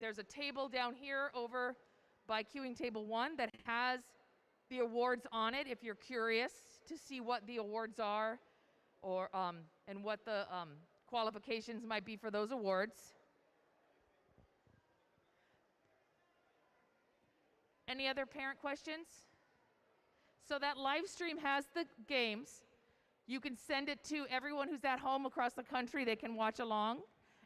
There's a table down here over by queuing table 1 that has the awards on it if you're curious to see what the awards are or and what the qualifications might be for those awards. Any other parent questions? So that live stream has the games. You can send it to everyone who's at home across the country. They can watch along.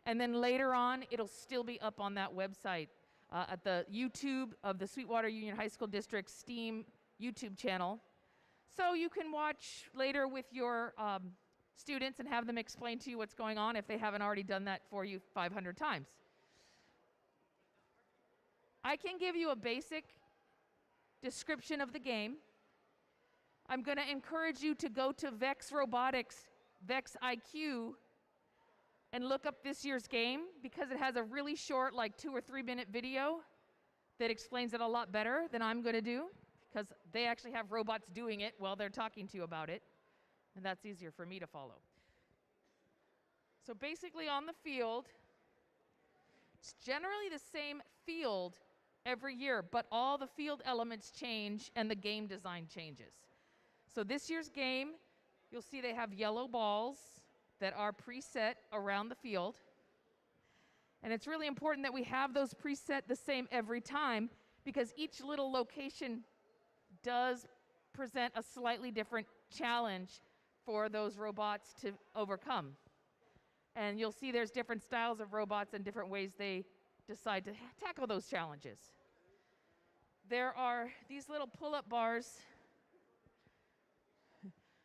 And then later on, it'll still be up on that website at the YouTube of the Sweetwater Union High School District STEAM YouTube channel. So you can watch later with your students and have them explain to you what's going on if they haven't already done that for you 500 times. I can give you a basic description of the game. I'm going to encourage you to go to VEX Robotics, VEX IQ, and look up this year's game because it has a really short, like 2 or 3 minute video that explains it a lot better than I'm going to do because they actually have robots doing it while they're talking to you about it, and that's easier for me to follow. So basically on the field, it's generally the same field every year, but all the field elements change and the game design changes. So this year's game, you'll see they have yellow balls that are preset around the field. And it's really important that we have those preset the same every time because each little location does present a slightly different challenge for those robots to overcome. And you'll see there's different styles of robots and different ways they decide to tackle those challenges. There are these little pull-up bars.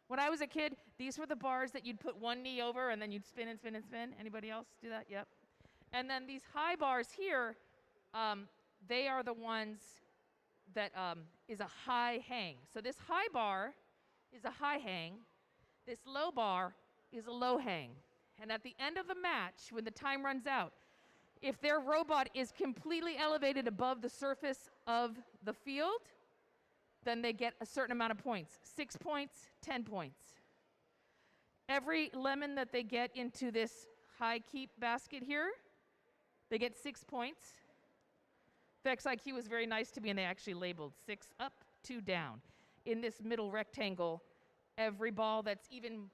When I was a kid, these were the bars that you'd put one knee over and then you'd spin and spin and spin. Anybody else do that? Yep. And then these high bars here, they are the ones that is a high hang. So this high bar is a high hang. This low bar is a low hang. And at the end of the match, when the time runs out, if their robot is completely elevated above the surface of the field, then they get a certain amount of points. 6 points, 10 points. Every lemon that they get into this high keep basket here, they get 6 points. VEX IQ was very nice to me, and they actually labeled 6 up, 2 down. In this middle rectangle, every ball that's even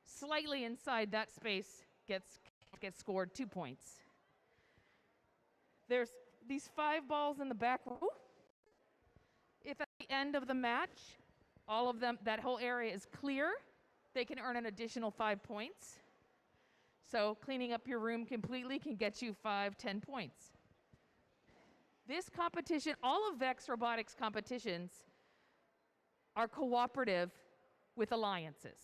slightly inside that space gets scored 2 points. There's these 5 balls in the back row. If at the end of the match, all of them, that whole area is clear, they can earn an additional 5 points. So cleaning up your room completely can get you 5, 10 points. This competition, all of VEX Robotics competitions are cooperative with alliances.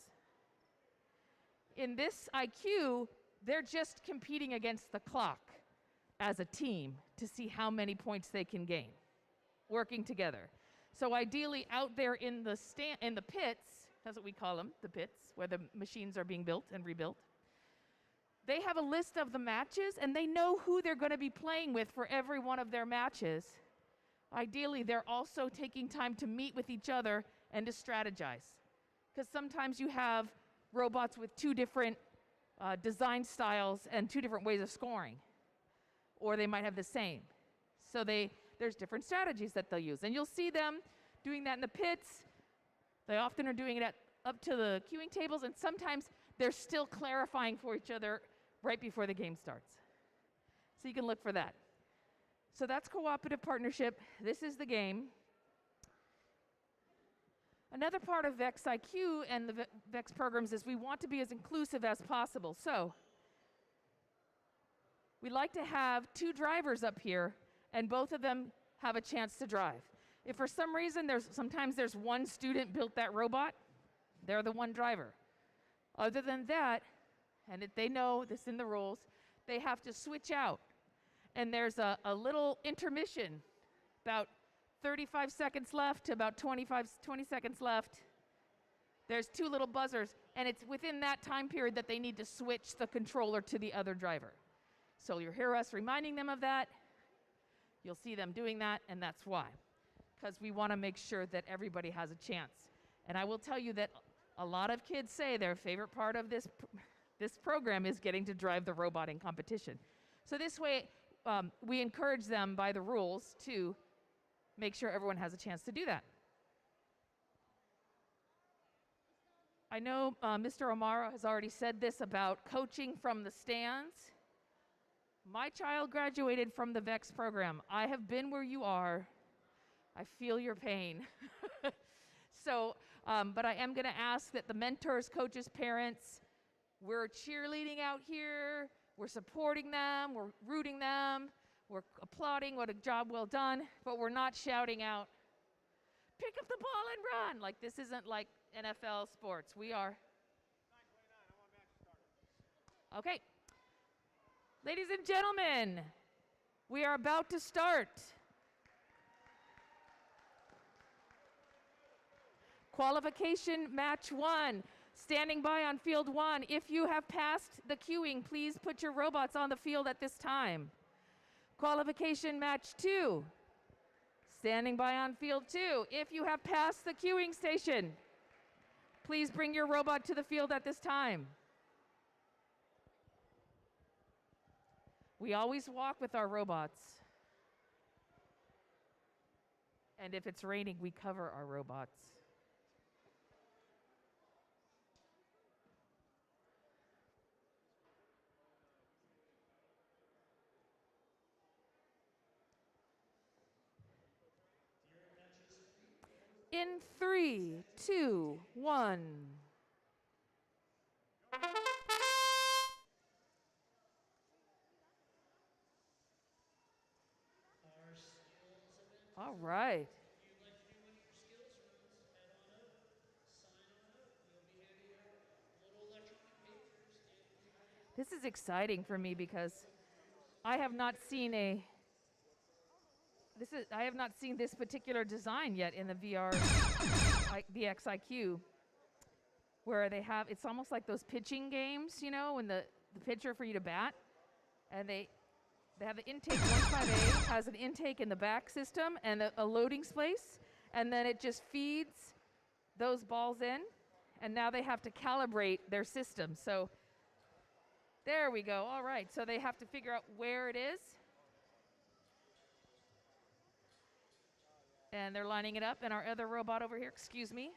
In this IQ, they're just competing against the clock as a team to see how many points they can gain, working together. So ideally out there in the pits, that's what we call them, the pits, where the machines are being built and rebuilt, they have a list of the matches and they know who they're going to be playing with for every one of their matches. Ideally, they're also taking time to meet with each other and to strategize. Because sometimes you have robots with 2 different design styles and 2 different ways of scoring. Or they might have the same. So there's different strategies that they'll use. And you'll see them doing that in the pits. They often are doing it up to the queuing tables, and sometimes they're still clarifying for each other right before the game starts. So you can look for that. So that's cooperative partnership. This is the game. Another part of VEX IQ and the VEX programs is we want to be as inclusive as possible. So we like to have 2 drivers up here, and both of them have a chance to drive. If for some reason sometimes there's one student built that robot, they're the one driver. Other than that, and they know this in the rules, they have to switch out. And there's a little intermission, about 35 seconds left to about 20 seconds left. There's 2 little buzzers, and it's within that time period that they need to switch the controller to the other driver. So you'll hear us reminding them of that. You'll see them doing that, and that's why. Because we want to make sure that everybody has a chance. And I will tell you that a lot of kids say their favorite part of this program is getting to drive the robot in competition. So this way, we encourage them by the rules to make sure everyone has a chance to do that. I know Mr. O'Mara has already said this about coaching from the stands. My child graduated from the VEX program. I have been where you are. I feel your pain. So, but I am going to ask that the mentors, coaches, parents, we're cheerleading out here. We're supporting them. We're rooting them. We're applauding what a job well done, but we're not shouting out, pick up the ball and run. Like, this isn't like NFL sports. We are. Okay. Ladies and gentlemen, we are about to start. Qualification match 1. Standing by on field 1. If you have passed the queuing, please put your robots on the field at this time. Qualification match 2. Standing by on field 2. If you have passed the queuing station, please bring your robot to the field at this time. We always walk with our robots. And if it's raining, we cover our robots. In 3, 2, 1. All right. This is exciting for me because I have not seen this particular design yet in the VEX IQ, where they have, it's almost like those pitching games, you know, when the pitcher for you to bat, and they have the intake 15A has an intake in the back system and a loading space, and then it just feeds those balls in, and now they have to calibrate their system. So there we go. All right. So they have to figure out where it is. And they're lining it up. And our other robot over here, excuse me.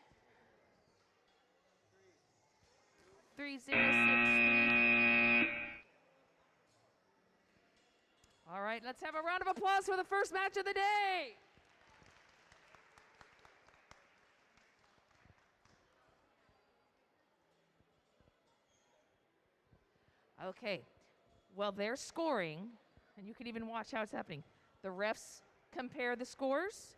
3063. All right, let's have a round of applause for the first match of the day. Okay, well, they're scoring, and you can even watch how it's happening. The refs compare the scores,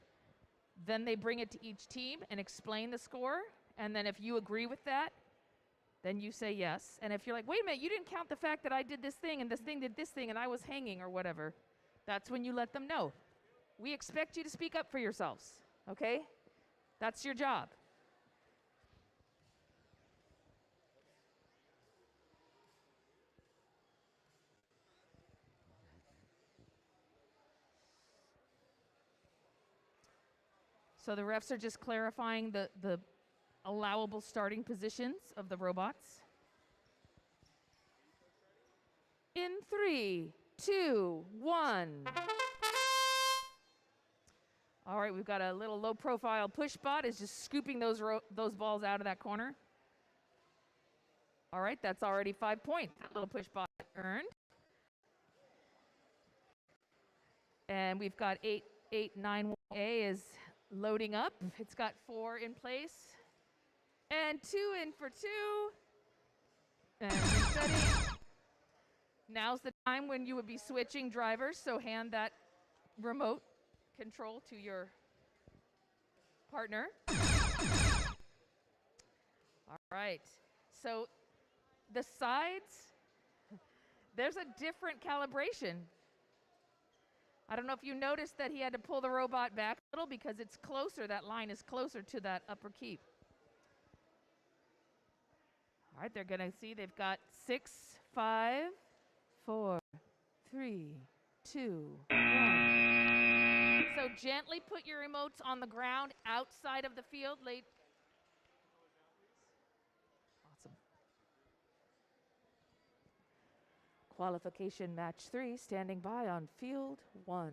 then they bring it to each team and explain the score, and then if you agree with that, then you say yes. And if you're like, wait a minute, you didn't count the fact that I did this thing and this thing did this thing and I was hanging or whatever, that's when you let them know. We expect you to speak up for yourselves, okay? That's your job. So the refs are just clarifying the allowable starting positions of the robots. In 3, 2, 1. All right, we've got a little low-profile push bot is just scooping those balls out of that corner. All right, that's already 5 points. That little push bot earned. And we've got 8891A is loading up. It's got 4 in place. And 2 in for 2. And resetting. Now's the time when you would be switching drivers, so hand that remote control to your partner. All right. So the sides, there's a different calibration. I don't know if you noticed that he had to pull the robot back a little because it's closer, that line is closer to that upper keep. All right, they're going to see they've got 6, 5, 4, 3, 2, 1. So gently put your remotes on the ground outside of the field. Awesome. Qualification match 3, standing by on field 1.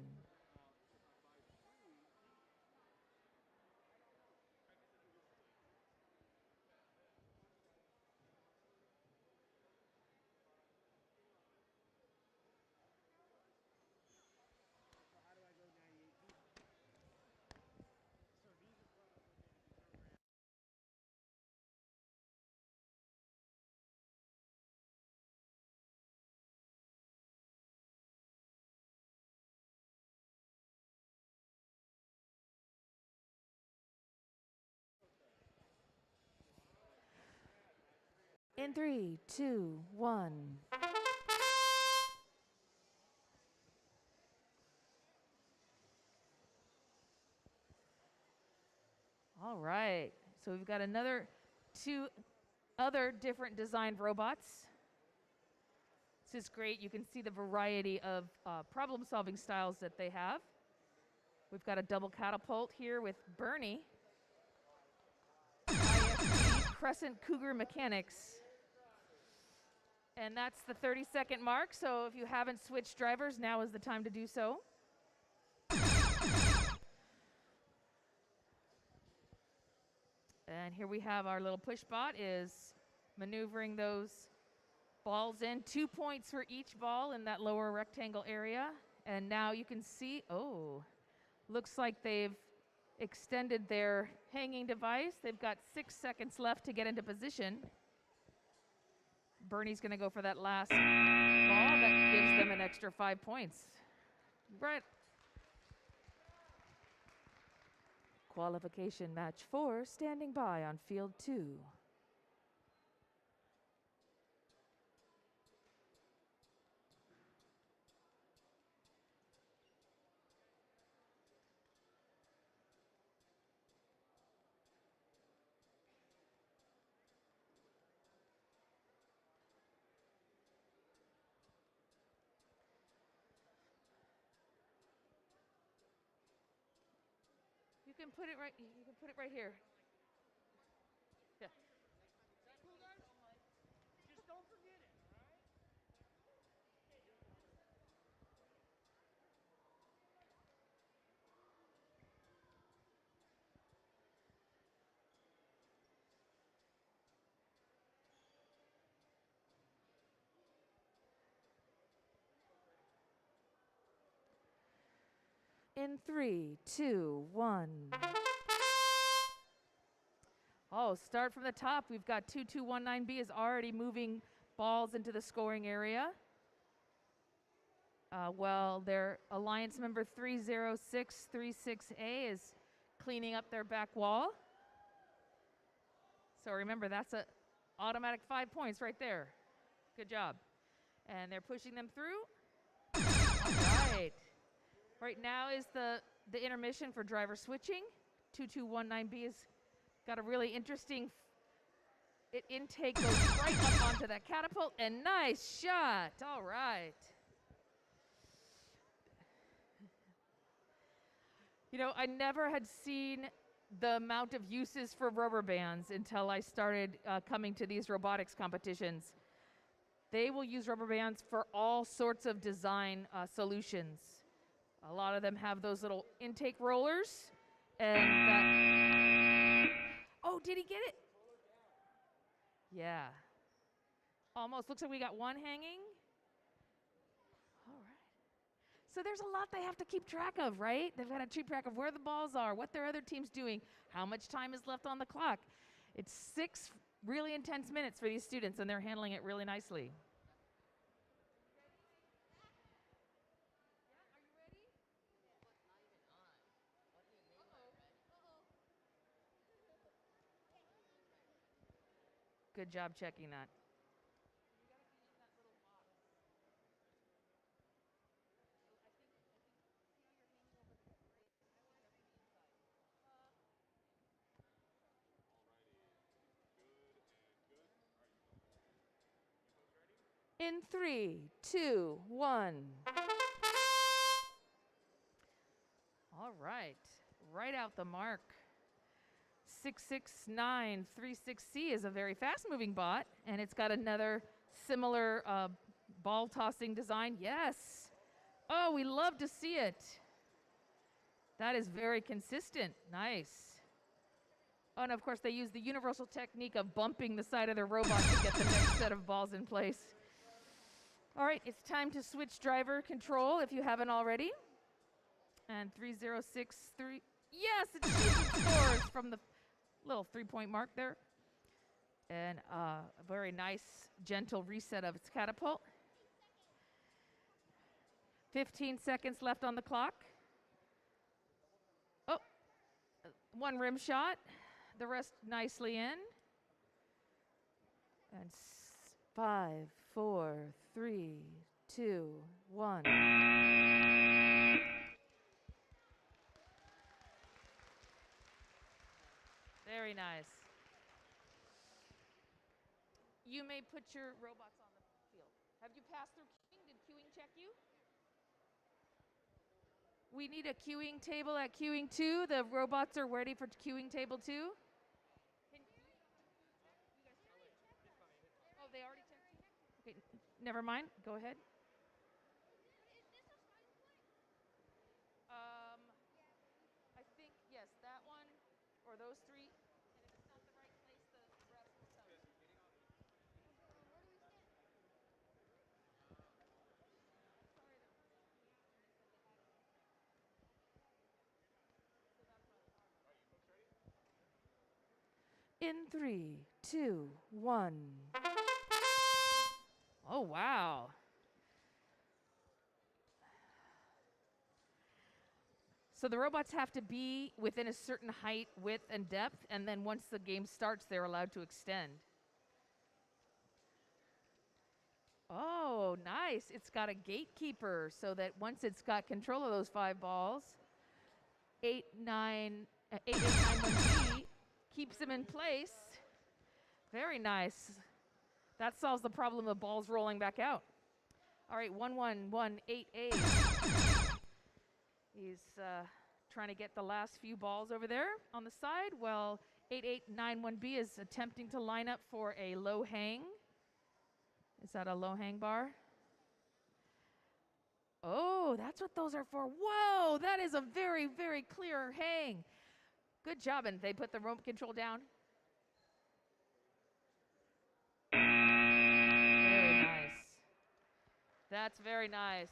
In 3, 2, 1. All right, so we've got two other different designed robots. This is great. You can see the variety of problem-solving styles that they have. We've got a double catapult here with Bernie. IFC Crescent Cougar Mechanics. And that's the 30-second mark, so if you haven't switched drivers, now is the time to do so. And here we have our little push bot is maneuvering those balls in. 2 points for each ball in that lower rectangle area. And now you can see, looks like they've extended their hanging device. They've got 6 seconds left to get into position. Bernie's going to go for that last ball that gives them an extra 5 points. Right. Qualification match 4, standing by on field 2. You can put it right here. Yeah. Just don't forget it, all right? In 3, 2, 1. Start from the top. We've got 2219B is already moving balls into the scoring area. Well, their alliance member 30636A is cleaning up their back wall. So remember, that's an automatic 5 points right there. Good job. And they're pushing them through. All right. Right now is the intermission for driver switching. 2219B has got a really interesting intake, goes right up onto that catapult, and nice shot. All right. You know, I never had seen the amount of uses for rubber bands until I started coming to these robotics competitions. They will use rubber bands for all sorts of design solutions. A lot of them have those little intake rollers, and that, oh, did he get it? Yeah. Almost. Looks like we got one hanging. All right. So there's a lot they have to keep track of, right? They've got to keep track of where the balls are, what their other team's doing, how much time is left on the clock. It's 6 really intense minutes for these students, and they're handling it really nicely. Good job checking that. In 3, 2, 1. All right. Right out the mark. 6696C is a very fast-moving bot, and it's got another similar ball tossing design. Yes. Oh, we love to see it. That is very consistent. Nice. Oh, and of course, they use the universal technique of bumping the side of their robot to get the next set of balls in place. All right, it's time to switch driver control if you haven't already. And 3063. Yes, it scores from the little 3-point mark there. And a very nice, gentle reset of its catapult. 15 seconds left on the clock. Oh, one rim shot. The rest nicely in. And 5, 4, 3, 2, 1. Very nice. You may put your robots on the field. Have you passed through queuing? Did queuing check you? We need a queuing table at queuing 2. The robots are ready for queuing table 2. Oh, they already checked you? Okay, never mind. Go ahead. I think, yes, that one or those 3. And if it's not the right place, the rest will tell you. In 3, 2, 1. Oh, wow. So the robots have to be within a certain height, width, and depth, and then once the game starts, they're allowed to extend. Oh, nice. It's got a gatekeeper so that once it's got control of those 5 balls, 8891B keeps them in place. Very nice. That solves the problem of balls rolling back out. All right, 1118A. He's trying to get the last few balls over there on the side. Well, 8891B is attempting to line up for a low hang. Is that a low hang bar? Oh, that's what those are for. Whoa, that is a very, very clear hang. Good job. And they put the rope control down. Very nice. That's very nice.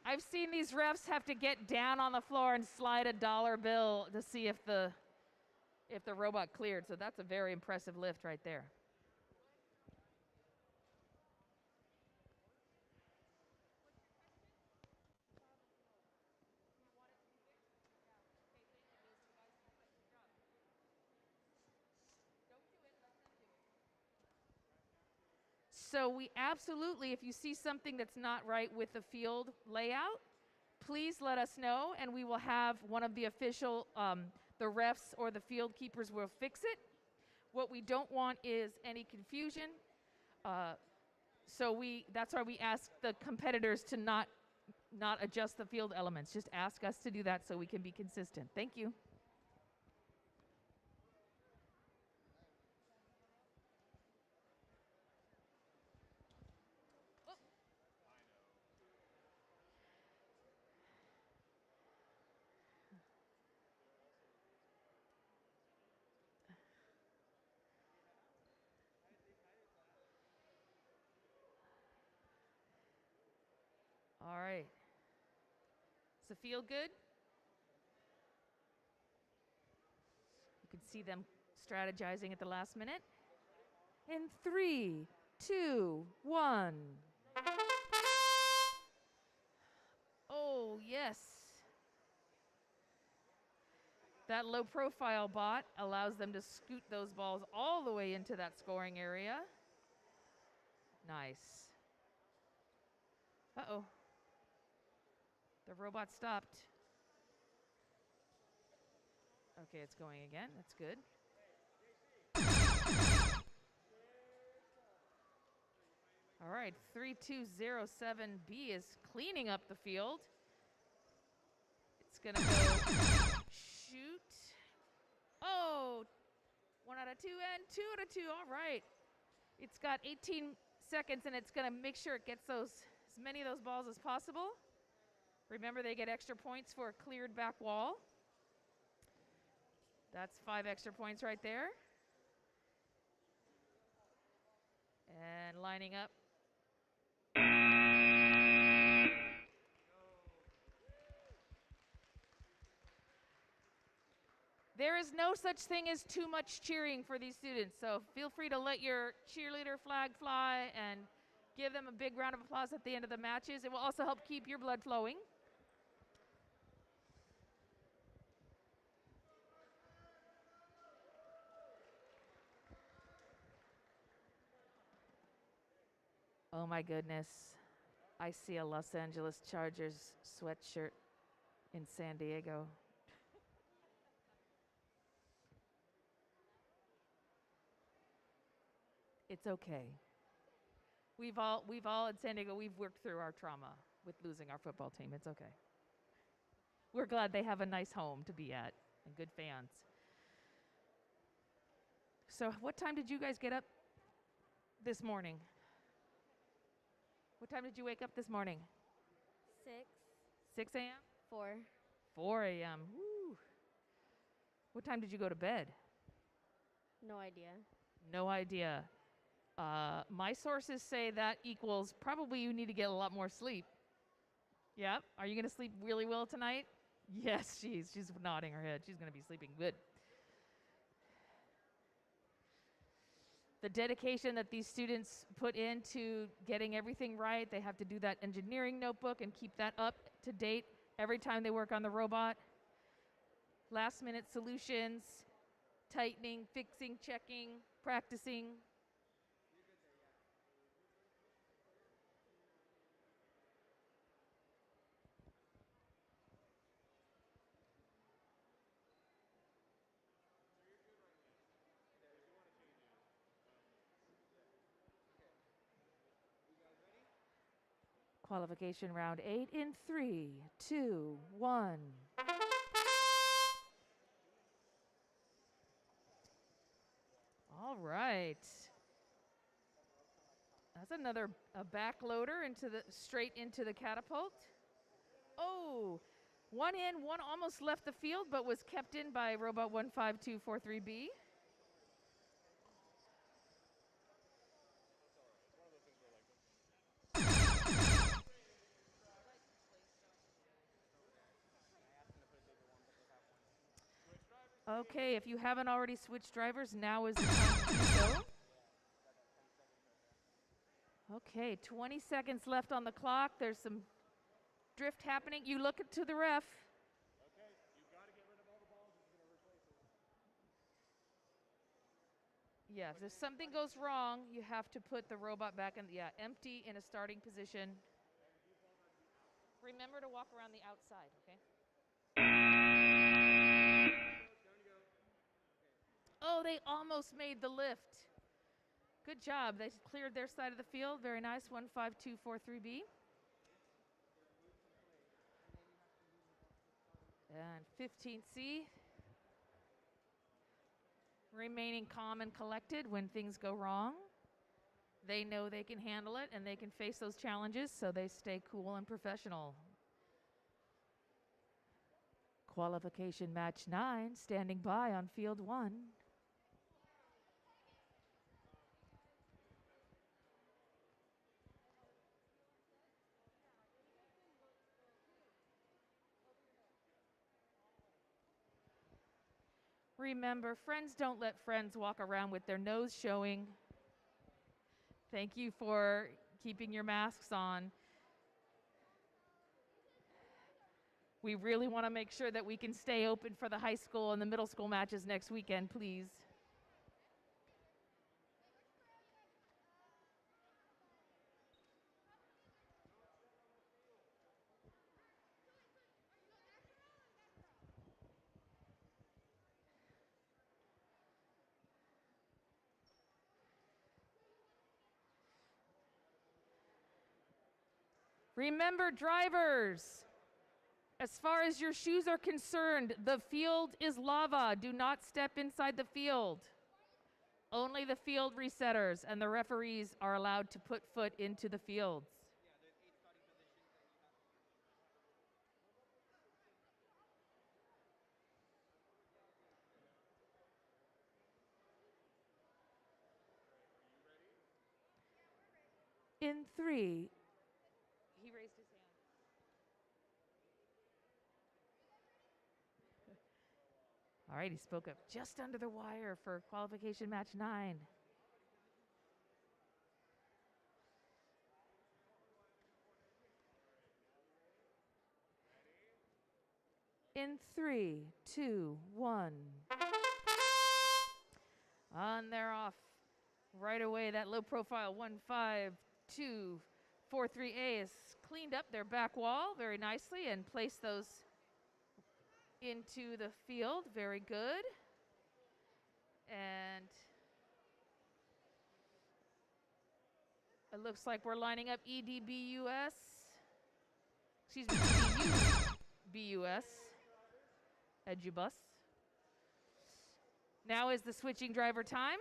I've seen these refs have to get down on the floor and slide a dollar bill to see if the robot cleared. So that's a very impressive lift right there. So we absolutely, if you see something that's not right with the field layout, please let us know, and we will have one of the official, the refs or the field keepers will fix it. What we don't want is any confusion. That's why we ask the competitors to not adjust the field elements. Just ask us to do that so we can be consistent. Thank you. All right. Does it feel good? You can see them strategizing at the last minute. In 3, 2, 1. Oh, yes. That low profile bot allows them to scoot those balls all the way into that scoring area. Nice. Uh-oh. The robot stopped. Okay, it's going again. That's good. All right, 3207B is cleaning up the field. It's going to go shoot. Oh, 1 out of 2 and 2 out of 2. All right. It's got 18 seconds, and it's going to make sure it gets those as many of those balls as possible. Remember, they get extra points for a cleared back wall. That's 5 extra points right there. And lining up. There is no such thing as too much cheering for these students, so feel free to let your cheerleader flag fly and give them a big round of applause at the end of the matches. It will also help keep your blood flowing. Oh my goodness. I see a Los Angeles Chargers sweatshirt in San Diego. It's okay. We've all in San Diego, we've worked through our trauma with losing our football team. It's okay. We're glad they have a nice home to be at and good fans. So what time did you guys get up this morning? What time did you wake up this morning? 6. 6 a.m.? 4. 4 a.m. Woo. What time did you go to bed? No idea. No idea. My sources say that equals probably you need to get a lot more sleep. Yep. Are you going to sleep really well tonight? Yes, she's nodding her head. She's going to be sleeping good. The dedication that these students put into getting everything right, they have to do that engineering notebook and keep that up to date every time they work on the robot. Last minute solutions, tightening, fixing, checking, practicing. Qualification round 8 in 3, 2, 1. All right. That's another back loader straight into the catapult. Oh, one in, one almost left the field, but was kept in by robot 15243B. Okay, if you haven't already switched drivers, now is the time to do so. Okay, 20 seconds left on the clock. There's some drift happening. You look to the ref. Okay, you've got to get rid of all the balls if you're going to replace it. Yeah, if something goes wrong, you have to put the robot back in, empty in a starting position. Remember to walk around the outside, okay? Oh, they almost made the lift. Good job. They cleared their side of the field. Very nice. 15243B. And 15C. Remaining calm and collected when things go wrong. They know they can handle it and they can face those challenges, so they stay cool and professional. Qualification match 9, standing by on field 1. Remember, friends don't let friends walk around with their nose showing. Thank you for keeping your masks on. We really want to make sure that we can stay open for the high school and the middle school matches next weekend, please. Remember, drivers, as far as your shoes are concerned, the field is lava. Do not step inside the field. Only the field resetters and the referees are allowed to put foot into the fields. In 3. He raised his hand. All right, he spoke up just under the wire for qualification match 9. In 3, 2, 1. On they're off. Right away, that low profile 15243A has cleaned up their back wall very nicely and placed those into the field. Very good. And it looks like we're lining up EDBUS. Excuse me, EDUBUS. Edubus. Now is the switching driver time.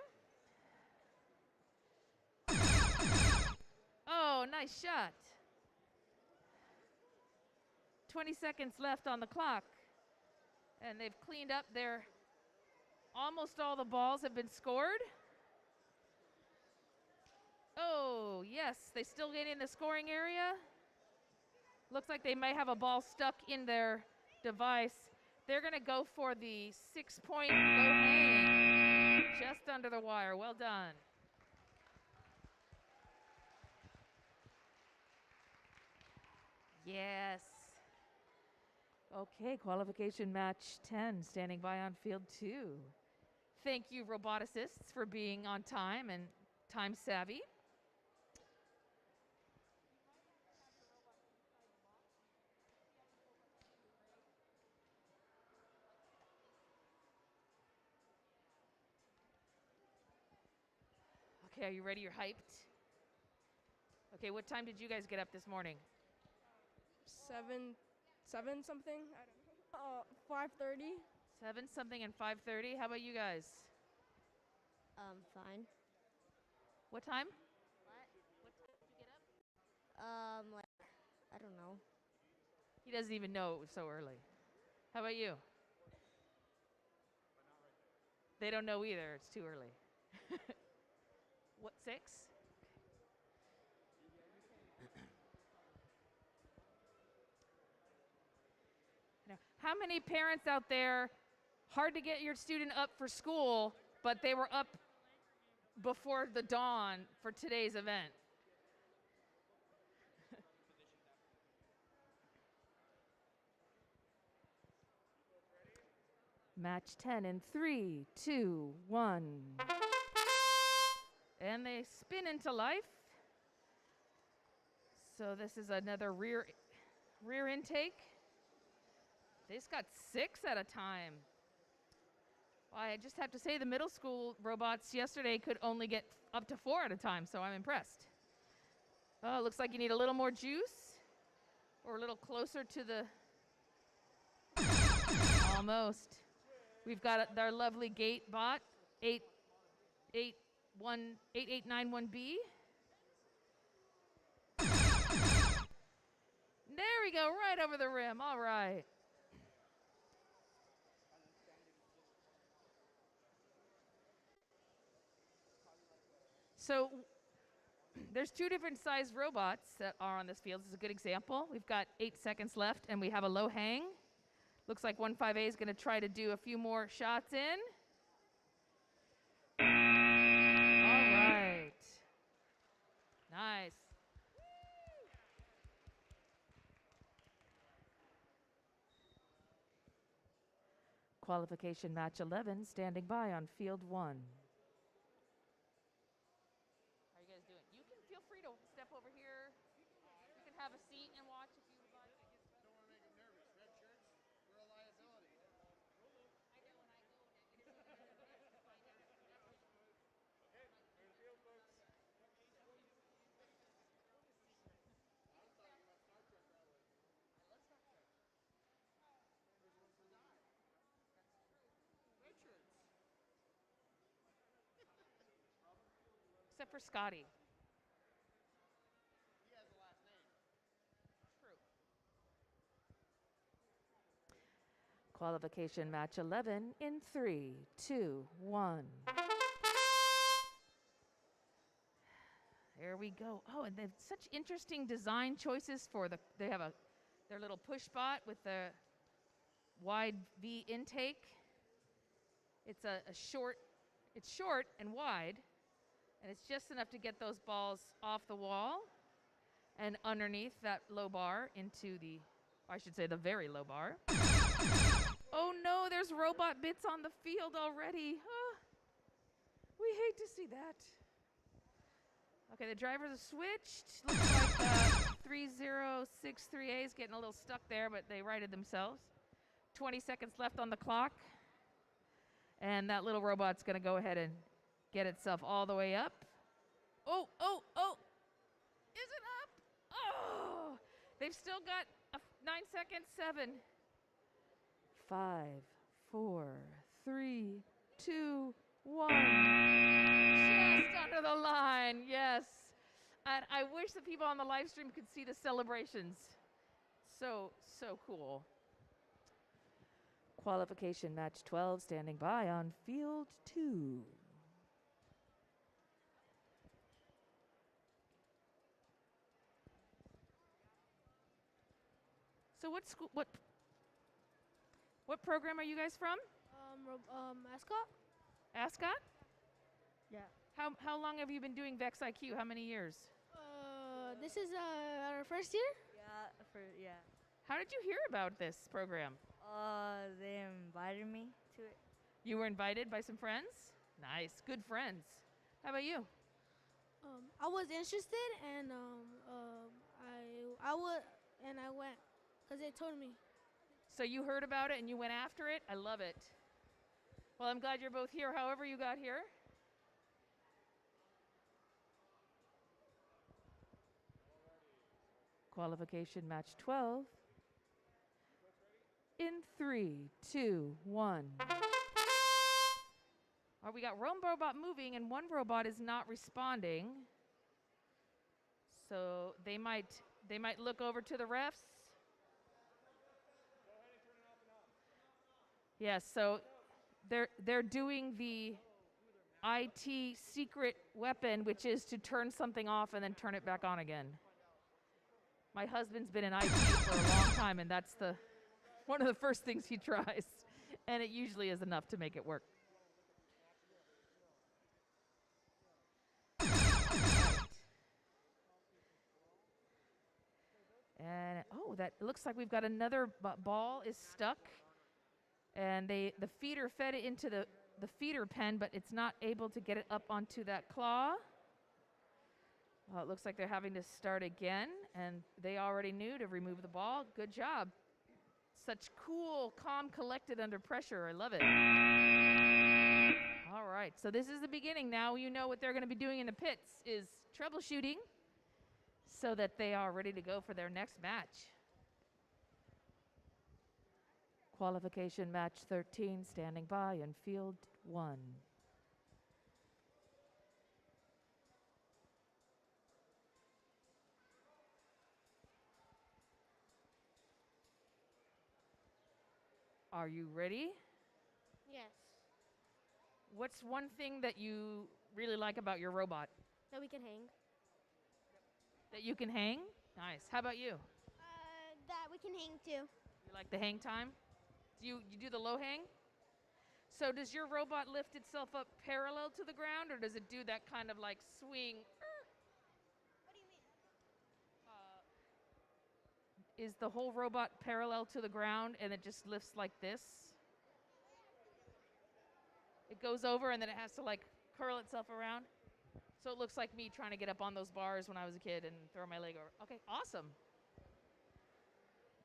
Oh, nice shot. 20 seconds left on the clock. And they've cleaned up their, almost all the balls have been scored. Oh, yes, they still get in the scoring area. Looks like they may have a ball stuck in their device. They're gonna go for the 6-point low hang, just under the wire. Well done. Yes. Okay, qualification match 10, standing by on field 2. Thank you, roboticists, for being on time and time savvy. Okay, are you ready? You're hyped? Okay, what time did you guys get up this morning? 7 something. I don't know. 5:30. 7 something and 5:30. How about you guys? Fine. What time? What? What time did you get up? Like, I don't know. He doesn't even know it was so early. How about you? They don't know either. It's too early. What, 6? Now, how many parents out there, hard to get your student up for school, but they were up before the dawn for today's event? Match 10 in 3, 2, 1. And they spin into life. So this is another rear intake. They just got 6 at a time. Well, I just have to say the middle school robots yesterday could only get up to 4 at a time, so I'm impressed. Oh, it looks like you need a little more juice or a little closer to the... Almost. We've got our lovely gate bot, 8891B. There we go, right over the rim. All right. So there's 2 different sized robots that are on this field. This is a good example. We've got 8 seconds left, and we have a low hang. Looks like 15A is going to try to do a few more shots in. All right. Nice. Qualification match 11, standing by on field 1. How are you guys doing? You can feel free to step over here. You can have a seat and watch if you would like. Don't want to make them nervous. Red shirts, we're a liability. I know when I go negative. Okay, clear the field, folks. Red shirts. except for Scotty. Qualification match 11 in 3, 2, 1. There we go. Oh, and they have such interesting design choices for they have their little push bot with the wide V intake. It's it's short and wide, and it's just enough to get those balls off the wall and underneath that low bar into I should say the very low bar. Oh no, there's robot bits on the field already. Oh, we hate to see that. Okay, the drivers have switched. Looks like 3063A is getting a little stuck there, but they righted themselves. 20 seconds left on the clock. And that little robot's going to go ahead and get itself all the way up. Oh, oh, oh. Is it up? Oh! They've still got 9 seconds. 7, 5, 4, 3, 2, 1. Just under the line, yes. And I wish the people on the live stream could see the celebrations. So cool. Qualification match 12 standing by on field 2. So what program are you guys from? Mascot? Ascot? Yeah. How long have you been doing VEX IQ? How many years? This is our first year. Yeah. How did you hear about this program? They invited me to it. You were invited by some friends? Nice, good friends. How about you? I was interested, and I went because they told me. So you heard about it and you went after it? I love it. Well, I'm glad you're both here, however you got here. Qualification match 12. In 3, 2, 1. We got one robot moving and one robot is not responding. So they might look over to the refs. Yes, so they're doing the IT secret weapon, which is to turn something off and then turn it back on again. My husband's been in IT for a long time, and that's one of the first things he tries, and it usually is enough to make it work. And that looks like we've got another ball is stuck, and the feeder fed it into the feeder pen, but it's not able to get it up onto that claw. Well, it looks like they're having to start again, and they already knew to remove the ball. Good job. Such cool, calm, collected under pressure. I love it. All right, so this is the beginning. Now you know what they're going to be doing in the pits is troubleshooting so that they are ready to go for their next match. Qualification match 13 standing by in field 1. Are you ready? Yes. What's one thing that you really like about your robot? That we can hang. That you can hang? Nice. How about you? That we can hang too. You like the hang time? You do the low hang? So does your robot lift itself up parallel to the ground, or does it do that kind of like swing? What do you mean? Is the whole robot parallel to the ground and it just lifts like this? It goes over and then it has to like curl itself around? So it looks like me trying to get up on those bars when I was a kid and throw my leg over. Okay, awesome.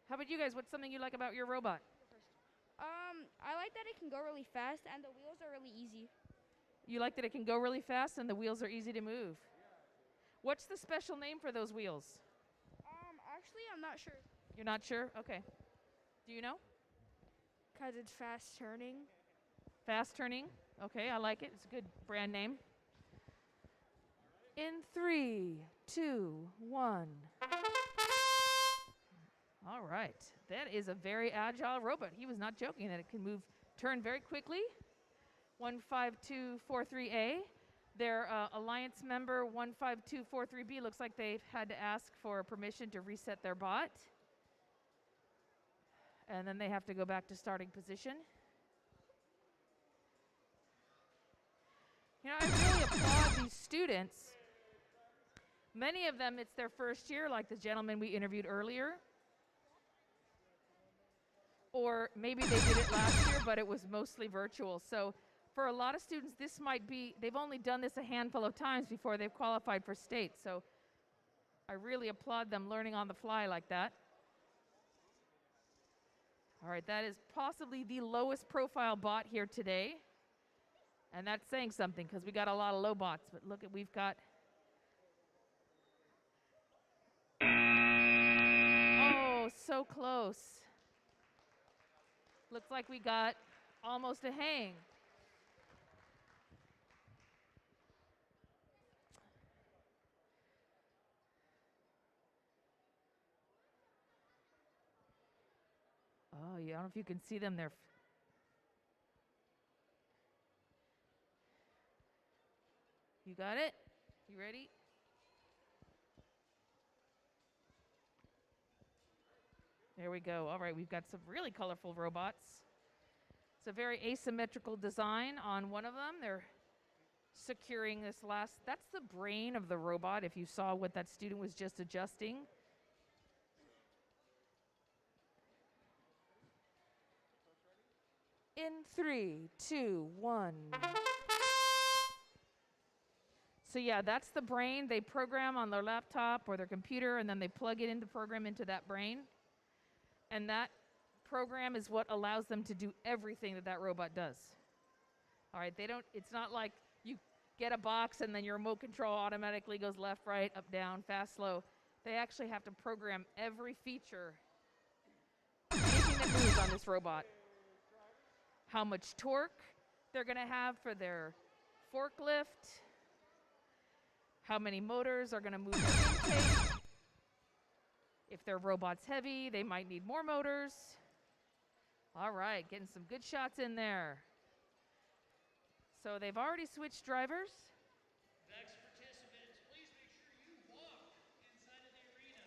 How about you guys? What's something you like about your robot? I like that it can go really fast and the wheels are really easy. You like that it can go really fast and the wheels are easy to move. What's the special name for those wheels? Actually, I'm not sure. You're not sure? Okay. Do you know? Because it's fast turning. Fast turning? Okay, I like it. It's a good brand name. In 3, 2, 1. All right. That is a very agile robot. He was not joking that it can turn very quickly. 15243A. Their alliance member 15243B looks like they've had to ask for permission to reset their bot. And then they have to go back to starting position. You know, I really applaud these students. Many of them, it's their first year, like the gentleman we interviewed earlier. Or maybe they did it last year, but it was mostly virtual. So for a lot of students, this might be, they've only done this a handful of times before they've qualified for state. So I really applaud them learning on the fly like that. All right, that is possibly the lowest profile bot here today. And that's saying something because we got a lot of low bots. But look at, we've got, oh, so close. Looks like we got almost a hang. Oh, yeah, I don't know if you can see them there. You got it? You ready? There we go. All right, we've got some really colorful robots. It's a very asymmetrical design on one of them. They're securing this last, that's the brain of the robot, if you saw what that student was just adjusting. In 3, 2, 1. So yeah, that's the brain. They program on their laptop or their computer, and then they plug it into program into that brain. And that program is what allows them to do everything that that robot does. All right, it's not like you get a box and then your remote control automatically goes left, right, up, down, fast, slow. They actually have to program every feature, anything that moves on this robot. How much torque they're gonna have for their forklift, how many motors are gonna move their intake. If their robot's heavy, they might need more motors. All right, getting some good shots in there. So they've already switched drivers. VEX participants, please make sure you walk inside of the arena.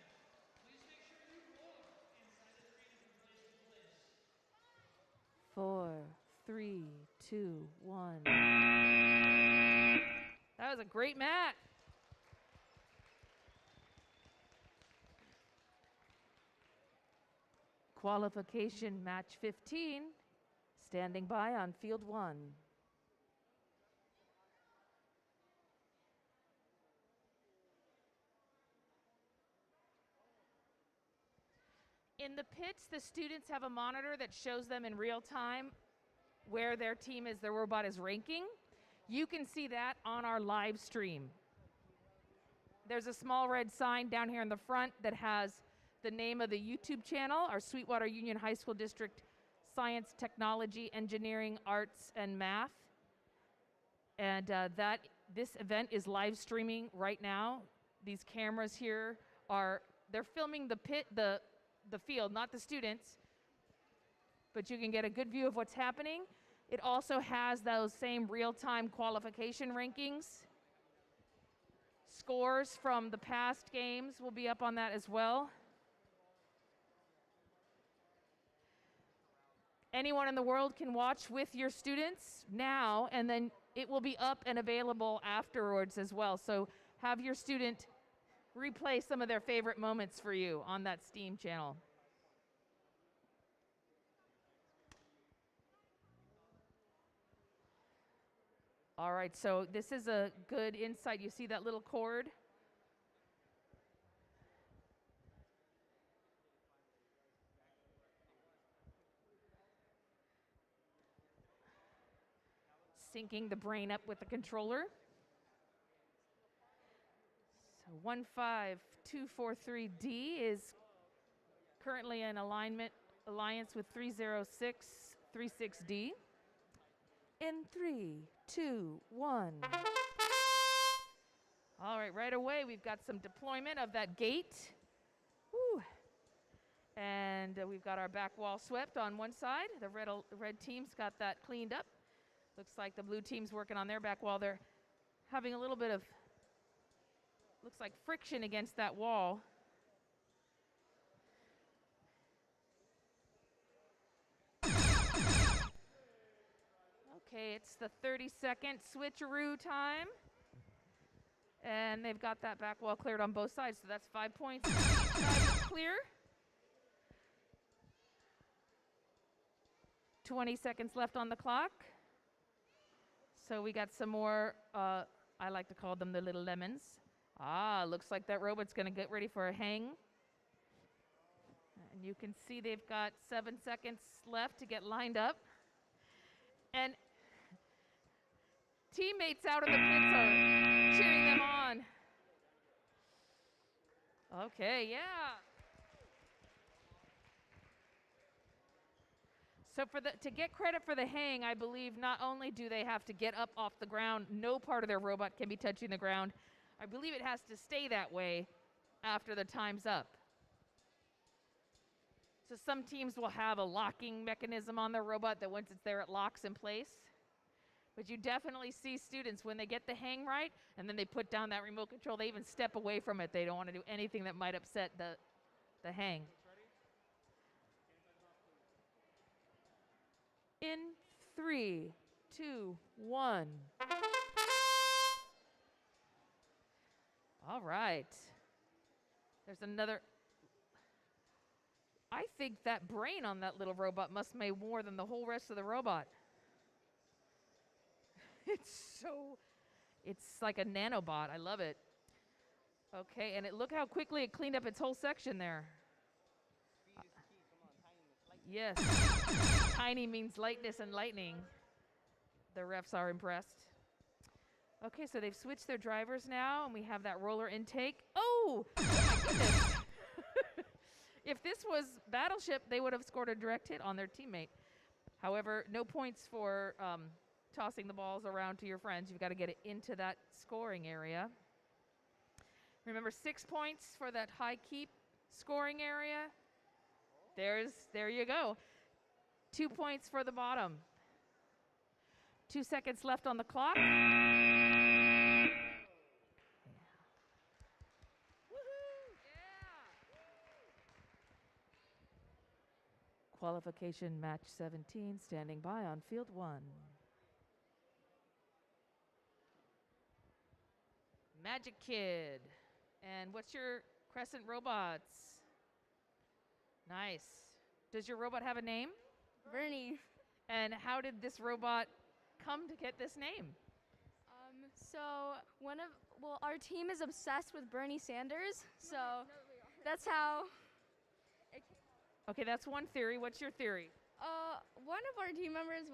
Please make sure you walk inside of the arena from place to place. 4, 3, 2, 1. That was a great match. Qualification match 15, standing by on field 1. In the pits, the students have a monitor that shows them in real time where their robot is ranking. You can see that on our live stream. There's a small red sign down here in the front that has the name of the YouTube channel, our Sweetwater Union High School District Science, Technology, Engineering, Arts, and Math. And this event is live streaming right now. These cameras here they're filming the field, not the students, but you can get a good view of what's happening. It also has those same real-time qualification rankings. Scores from the past games will be up on that as well. Anyone in the world can watch with your students now, and then it will be up and available afterwards as well. So have your student replay some of their favorite moments for you on that Steam channel. All right, so this is a good insight. You see that little cord? Syncing the brain up with the controller. So 15243D is currently in alliance with 30636D. In 3, 2, 1. All right, right away we've got some deployment of that gate. Woo. And we've got our back wall swept on one side. The red team's got that cleaned up. Looks like the blue team's working on their back wall. They're having a little bit of, looks like friction against that wall. Okay, it's the 30-second switcheroo time. And they've got that back wall cleared on both sides, so that's 5 points. Each side is clear. 20 seconds left on the clock. So we got some more, I like to call them the little lemons. Looks like that robot's gonna get ready for a hang. And you can see they've got 7 seconds left to get lined up. And teammates out in the pits are cheering them on. Okay, yeah. So to get credit for the hang, I believe not only do they have to get up off the ground, no part of their robot can be touching the ground. I believe it has to stay that way after the time's up. So some teams will have a locking mechanism on their robot that once it's there, it locks in place. But you definitely see students when they get the hang right, and then they put down that remote control, they even step away from it. They don't want to do anything that might upset the hang. In 3, 2, 1. All right. There's another. I think that brain on that little robot must weigh more than the whole rest of the robot. It's like a nanobot. I love it. Okay, and look how quickly it cleaned up its whole section there. Yes. Tiny means lightness and lightning. The refs are impressed. Okay, so they've switched their drivers now, and we have that roller intake. Oh my goodness. If this was Battleship, they would have scored a direct hit on their teammate. However, no points for tossing the balls around to your friends. You've got to get it into that scoring area. Remember, 6 points for that high keep scoring area. There you go. 2 points for the bottom. 2 seconds left on the clock. Yeah. Woohoo! Yeah. Qualification match 17 standing by on field 1. Magic Kid. And what's your Crescent robots? Nice. Does your robot have a name? Bernie. And how did this robot come to get this name? So our team is obsessed with Bernie Sanders, so that's how. Okay, that's one theory. What's your theory? One of our team members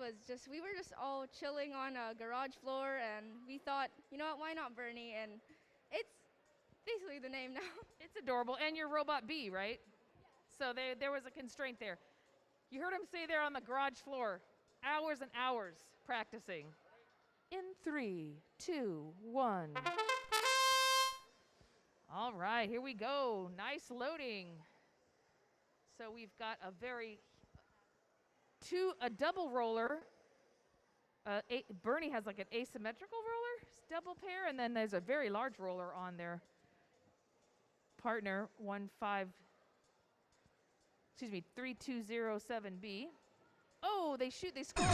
we were just all chilling on a garage floor, and we thought, you know what, why not Bernie? And it's basically the name now. It's adorable. And your robot B, right? So there was a constraint there. You heard him say there on the garage floor, hours and hours practicing. In 3, 2, 1. All right, here we go. Nice loading. So we've got a double roller. Bernie has like an asymmetrical roller, double pair, and then there's a very large roller on their partner 3207B. Oh, they scored.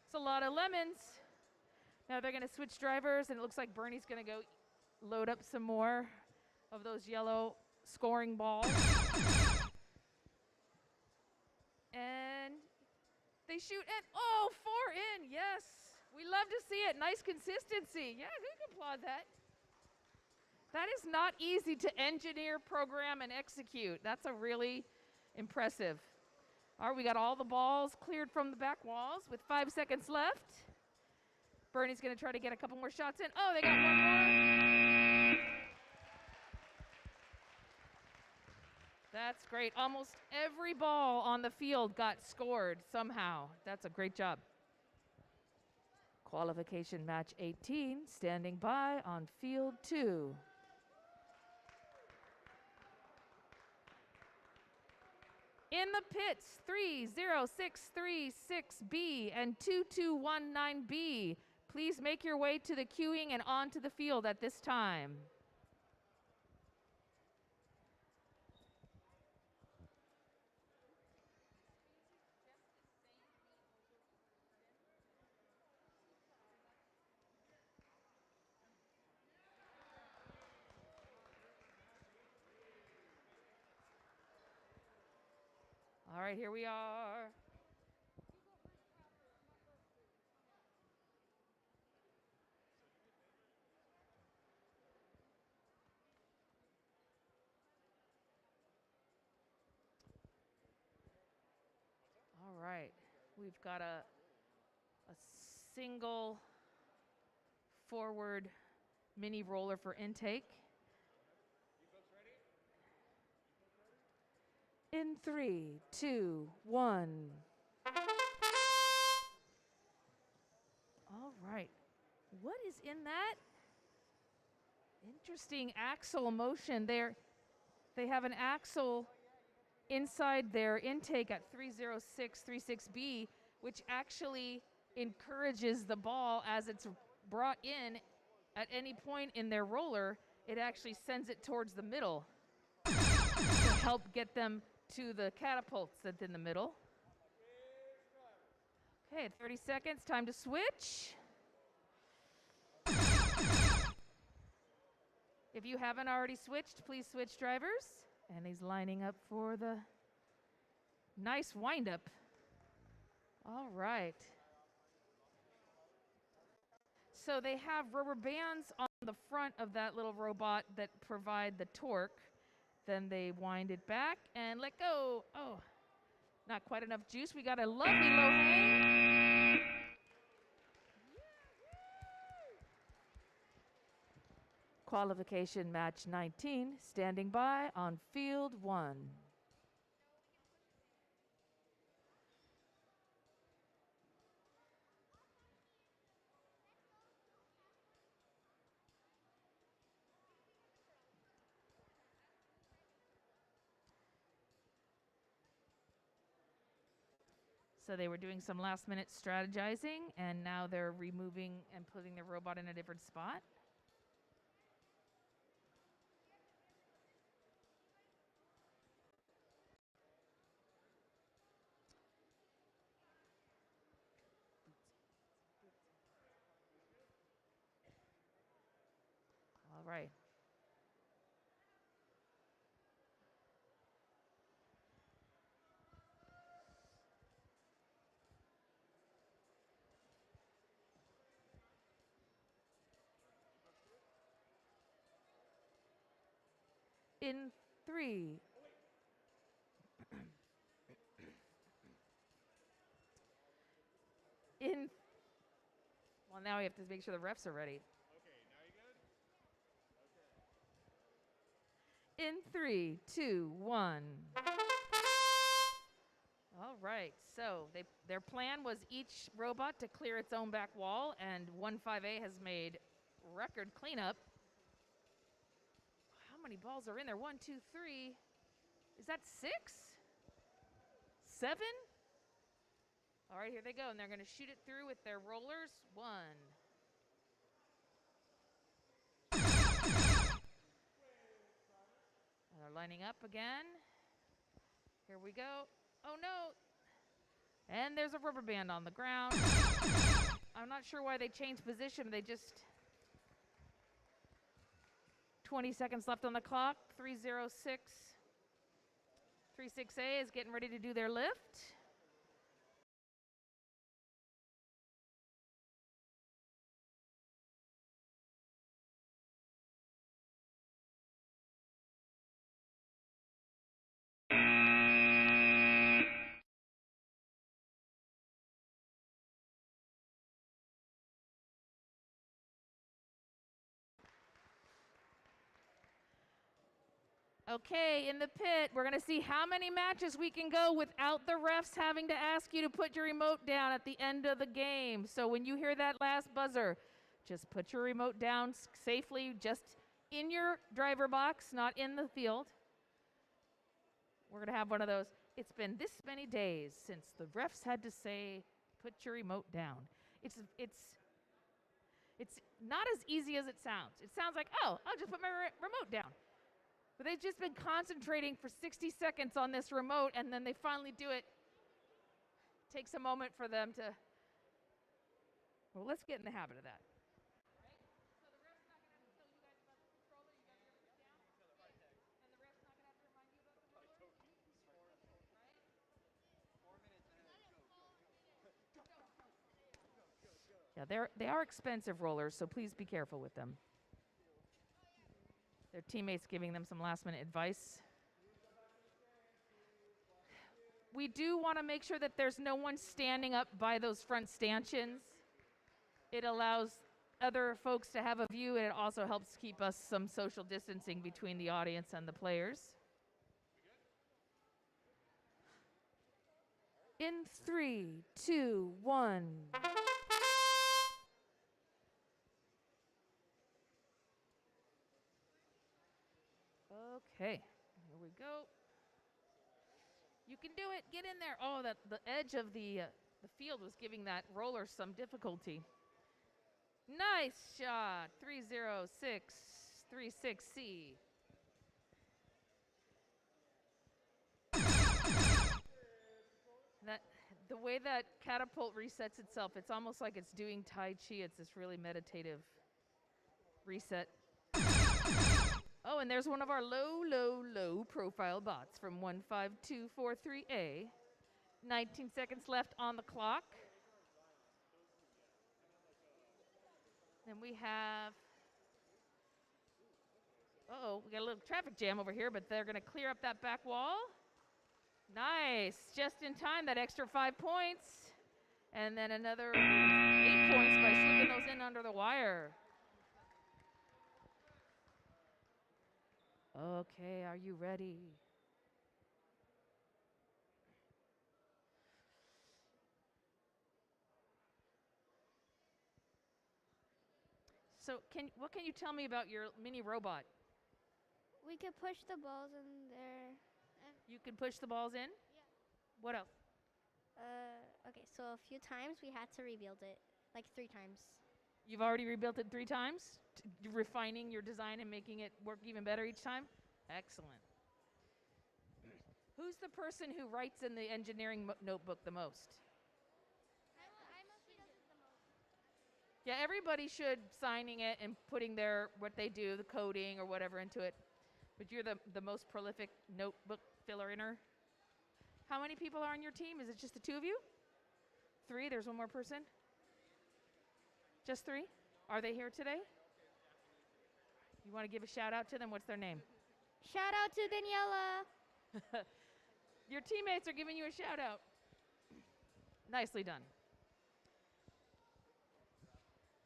It's a lot of lemons. Now they're gonna switch drivers, and it looks like Bernie's gonna go load up some more of those yellow scoring balls. And they shoot in. Oh, 4 in, yes. We love to see it. Nice consistency. Yeah, who can applaud that? That is not easy to engineer, program, and execute. That's a really impressive. All right, we got all the balls cleared from the back walls with 5 seconds left. Bernie's gonna try to get a couple more shots in. Oh, they got one more. That's great. Almost every ball on the field got scored somehow. That's a great job. Qualification match 18, standing by on field 2. In the pits, 30636B and 2219B. Please make your way to the queuing and onto the field at this time. All right, here we are. All right, we've got a single forward mini roller for intake. In 3, 2, 1. All right. What is in that? Interesting axle motion there. They have an axle inside their intake at 30636B, which actually encourages the ball as it's brought in at any point in their roller. It actually sends it towards the middle to help get them to the catapults that's in the middle. Okay, 30 seconds, time to switch. If you haven't already switched, please switch drivers. And he's lining up for the nice windup. All right. So they have rubber bands on the front of that little robot that provide the torque. Then they wind it back and let go. Oh, not quite enough juice. We got a lovely low hang. Qualification match 19, standing by on field 1. So they were doing some last minute strategizing, and now they're removing and putting the robot in a different spot. All right. In 3. Well, now we have to make sure the refs are ready. Okay, now you good? Okay. In 3, 2, 1. All right, so their plan was each robot to clear its own back wall, and 15A has made record cleanup. How many balls are in there? 1, 2, 3. Is that 6? 7? All right, here they go, and they're going to shoot it through with their rollers. 1. And they're lining up again. Here we go. Oh, no. And there's a rubber band on the ground. I'm not sure why they changed position. They just... 20 seconds left on the clock. 36A is getting ready to do their lift. Okay, in the pit, we're going to see how many matches we can go without the refs having to ask you to put your remote down at the end of the game. So when you hear that last buzzer, just put your remote down safely, just in your driver box, not in the field. We're going to have one of those. It's been this many days since the refs had to say, put your remote down. It's not as easy as it sounds. It sounds like, oh, I'll just put my remote down. But they've just been concentrating for 60 seconds on this remote, and then they finally do it. Takes a moment for them to, well, let's get in the habit of that. Yeah, they are expensive rollers, so please be careful with them. Their teammates giving them some last-minute advice. We do want to make sure that there's no one standing up by those front stanchions. It allows other folks to have a view, and it also helps keep us some social distancing between the audience and the players. In 3, 2, 1. Okay, here we go. You can do it. Get in there. Oh, the edge of the field was giving that roller some difficulty. Nice shot. 306, 36C. The way that catapult resets itself, it's almost like it's doing Tai Chi. It's this really meditative reset. Oh, and there's one of our low profile bots from 15243A. 19 seconds left on the clock. Then we have, we got a little traffic jam over here, but they're going to clear up that back wall. Nice, just in time, that extra 5 points. And then another 8 points by slipping those in under the wire. Okay, are you ready? So what can you tell me about your mini robot? We could push the balls in there. You can push the balls in? Yeah. What else? Okay, so a few times we had to rebuild it, like 3 times. You've already rebuilt it 3 times? Refining your design and making it work even better each time? Excellent. Who's the person who writes in the engineering notebook the most? I mostly do it the most. Yeah, everybody should signing it and putting what they do, the coding or whatever into it. But you're the most prolific notebook filler-inner. How many people are on your team? Is it just the 2 of you? 3? There's one more person? Just 3? Are they here today? You want to give a shout out to them? What's their name? Shout out to Daniela. Your teammates are giving you a shout out. Nicely done.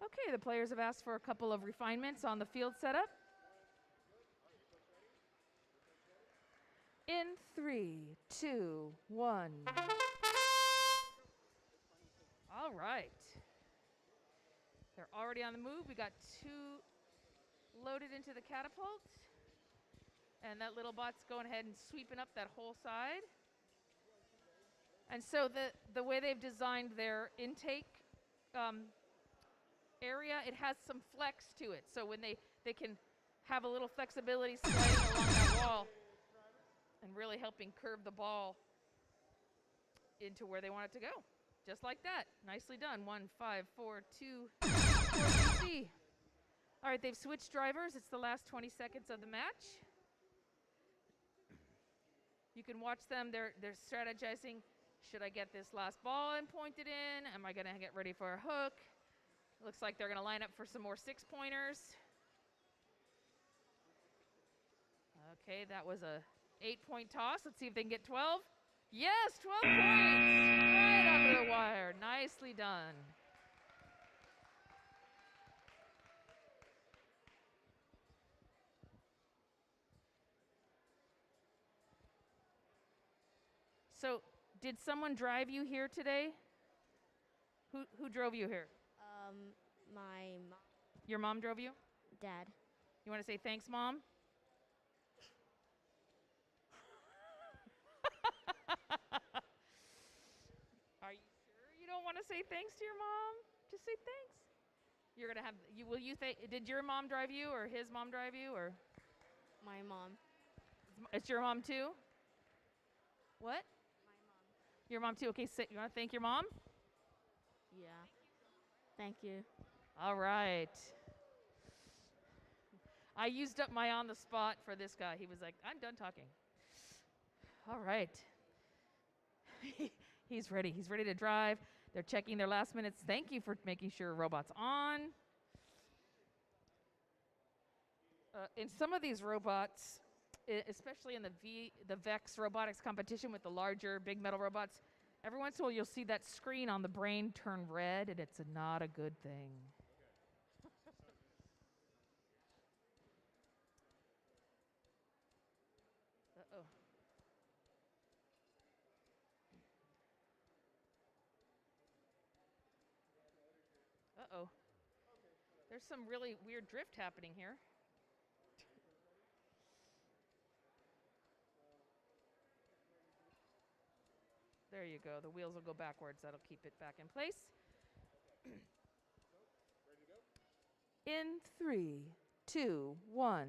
Okay, the players have asked for a couple of refinements on the field setup. In 3, 2, 1. All right. They're already on the move. We got 2 loaded into the catapult. And that little bot's going ahead and sweeping up that whole side. And so the way they've designed their intake area, it has some flex to it. So when they can have a little flexibility sliding along that wall and really helping curve the ball into where they want it to go. Just like that. Nicely done. 1, 5, 4, 2, 4, C. All right, they've switched drivers. It's the last 20 seconds of the match. You can watch them. They're strategizing. Should I get this last ball and point it in? Am I going to get ready for a hook? Looks like they're going to line up for some more 6-pointers. Okay, that was a 8-point toss. Let's see if they can get 12. Yes, 12 points. Right under the wire. Nicely done. So, did someone drive you here today? Who drove you here? My Your mom drove you? dad. You want to say thanks, Mom? Are you sure you don't want to say thanks to your mom? Just say thanks. You're gonna have you. Will you say? Did your mom drive you, or his mom drive you, or My mom. it's your mom too? What? Your mom too. Okay. You want to thank your mom? Yeah. Thank you. All right. I used up my on the spot for this guy. He was like, I'm done talking. All right. He's ready. He's ready to drive. They're checking their last minutes. Thank you for making sure robot's on. In some of these robots, especially in the VEX robotics competition with the larger big metal robots, every once in a while you'll see that screen on the brain turn red, and it's not a good thing. Uh-oh. Uh-oh. There's some really weird drift happening here. There you go. The wheels will go backwards. That'll keep it back in place. In 3, 2, 1.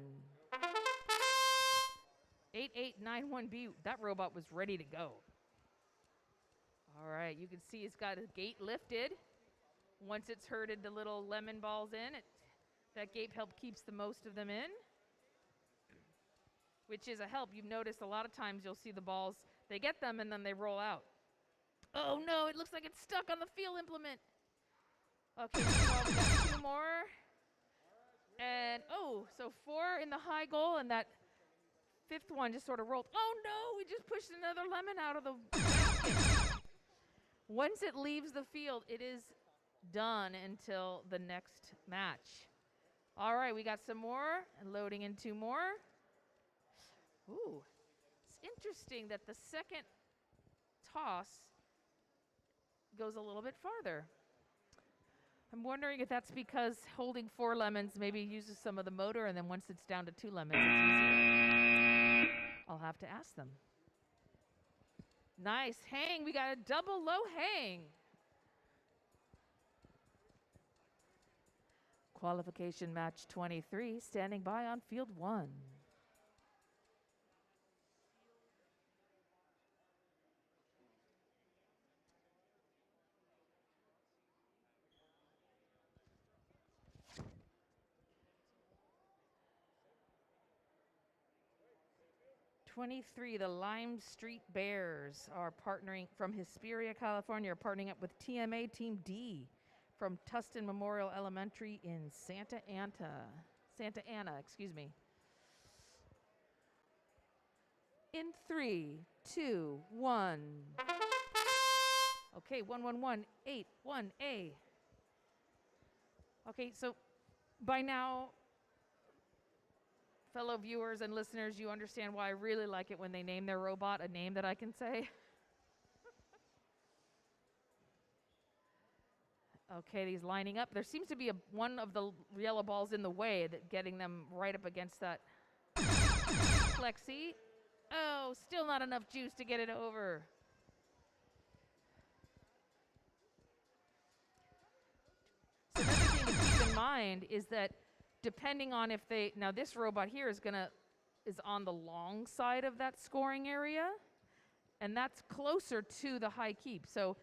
8891B. That robot was ready to go. All right. You can see it's got a gate lifted. Once it's herded the little lemon balls in, that gate keeps the most of them in, which is a help. You've noticed a lot of times you'll see the balls, they get them and then they roll out. Oh no, it looks like it's stuck on the field implement. Okay, well, we got 2 more. And so 4 in the high goal, and that 5th one just sort of rolled. Oh no, we just pushed another lemon out of the basket. Once it leaves the field, it is done until the next match. All right, we got some more, and loading in 2 more. Ooh, it's interesting that the second toss goes a little bit farther. I'm wondering if that's because holding 4 lemons maybe uses some of the motor, and then once it's down to 2 lemons, it's easier. I'll have to ask them. Nice hang. We got a double low hang. Qualification match 23, standing by on field 1. The Lime Street Bears are partnering from Hesperia, California, are partnering up with TMA Team D from Tustin Memorial Elementary in Santa Ana, excuse me. In 3, 2, 1. Okay, 11181A. Okay, so by now, fellow viewers and listeners, you understand why I really like it when they name their robot a name that I can say. Okay, these lining up. There seems to be one of the yellow balls in the way, that getting them right up against that plexi. Oh, still not enough juice to get it over. So another thing to keep in mind is that depending on if now this robot here is on the long side of that scoring area, and that's closer to the high keep. So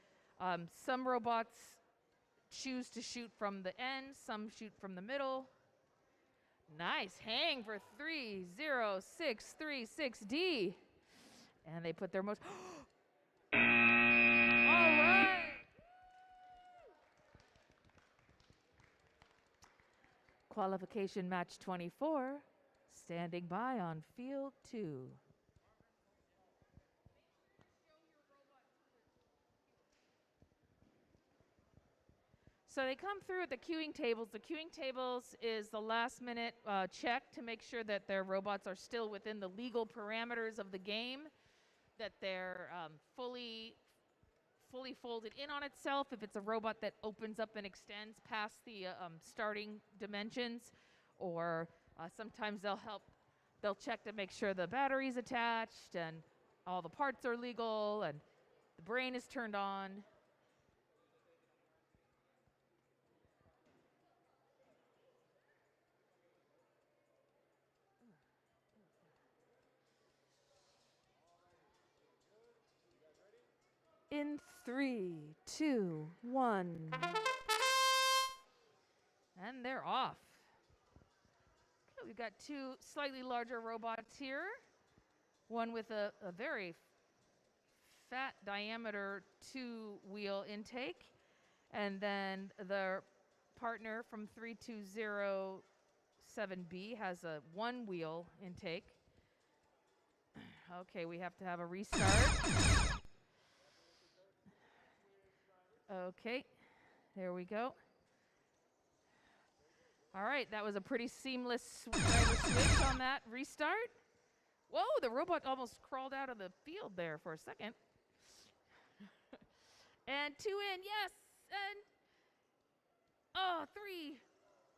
some robots choose to shoot from the end, some shoot from the middle. Nice hang for 30636D. And they put their most. All right. Qualification match 24, standing by on field 2. So they come through at the queuing tables. The queuing tables is the last minute check to make sure that their robots are still within the legal parameters of the game. that they're fully folded in on itself. If it's a robot that opens up and extends past the starting dimensions, or sometimes they'll check to make sure the battery's attached and all the parts are legal and the brain is turned on. In 3, 2, 1. And they're off. Okay, we've got two slightly larger robots here. One with a very fat diameter 2-wheel intake. And then the partner from 3207B has a 1-wheel intake. Okay, we have to have a restart. Okay, there we go. All right, that was a pretty seamless switch on that restart. Whoa, the robot almost crawled out of the field there for a second. And 2 in, yes, and 3.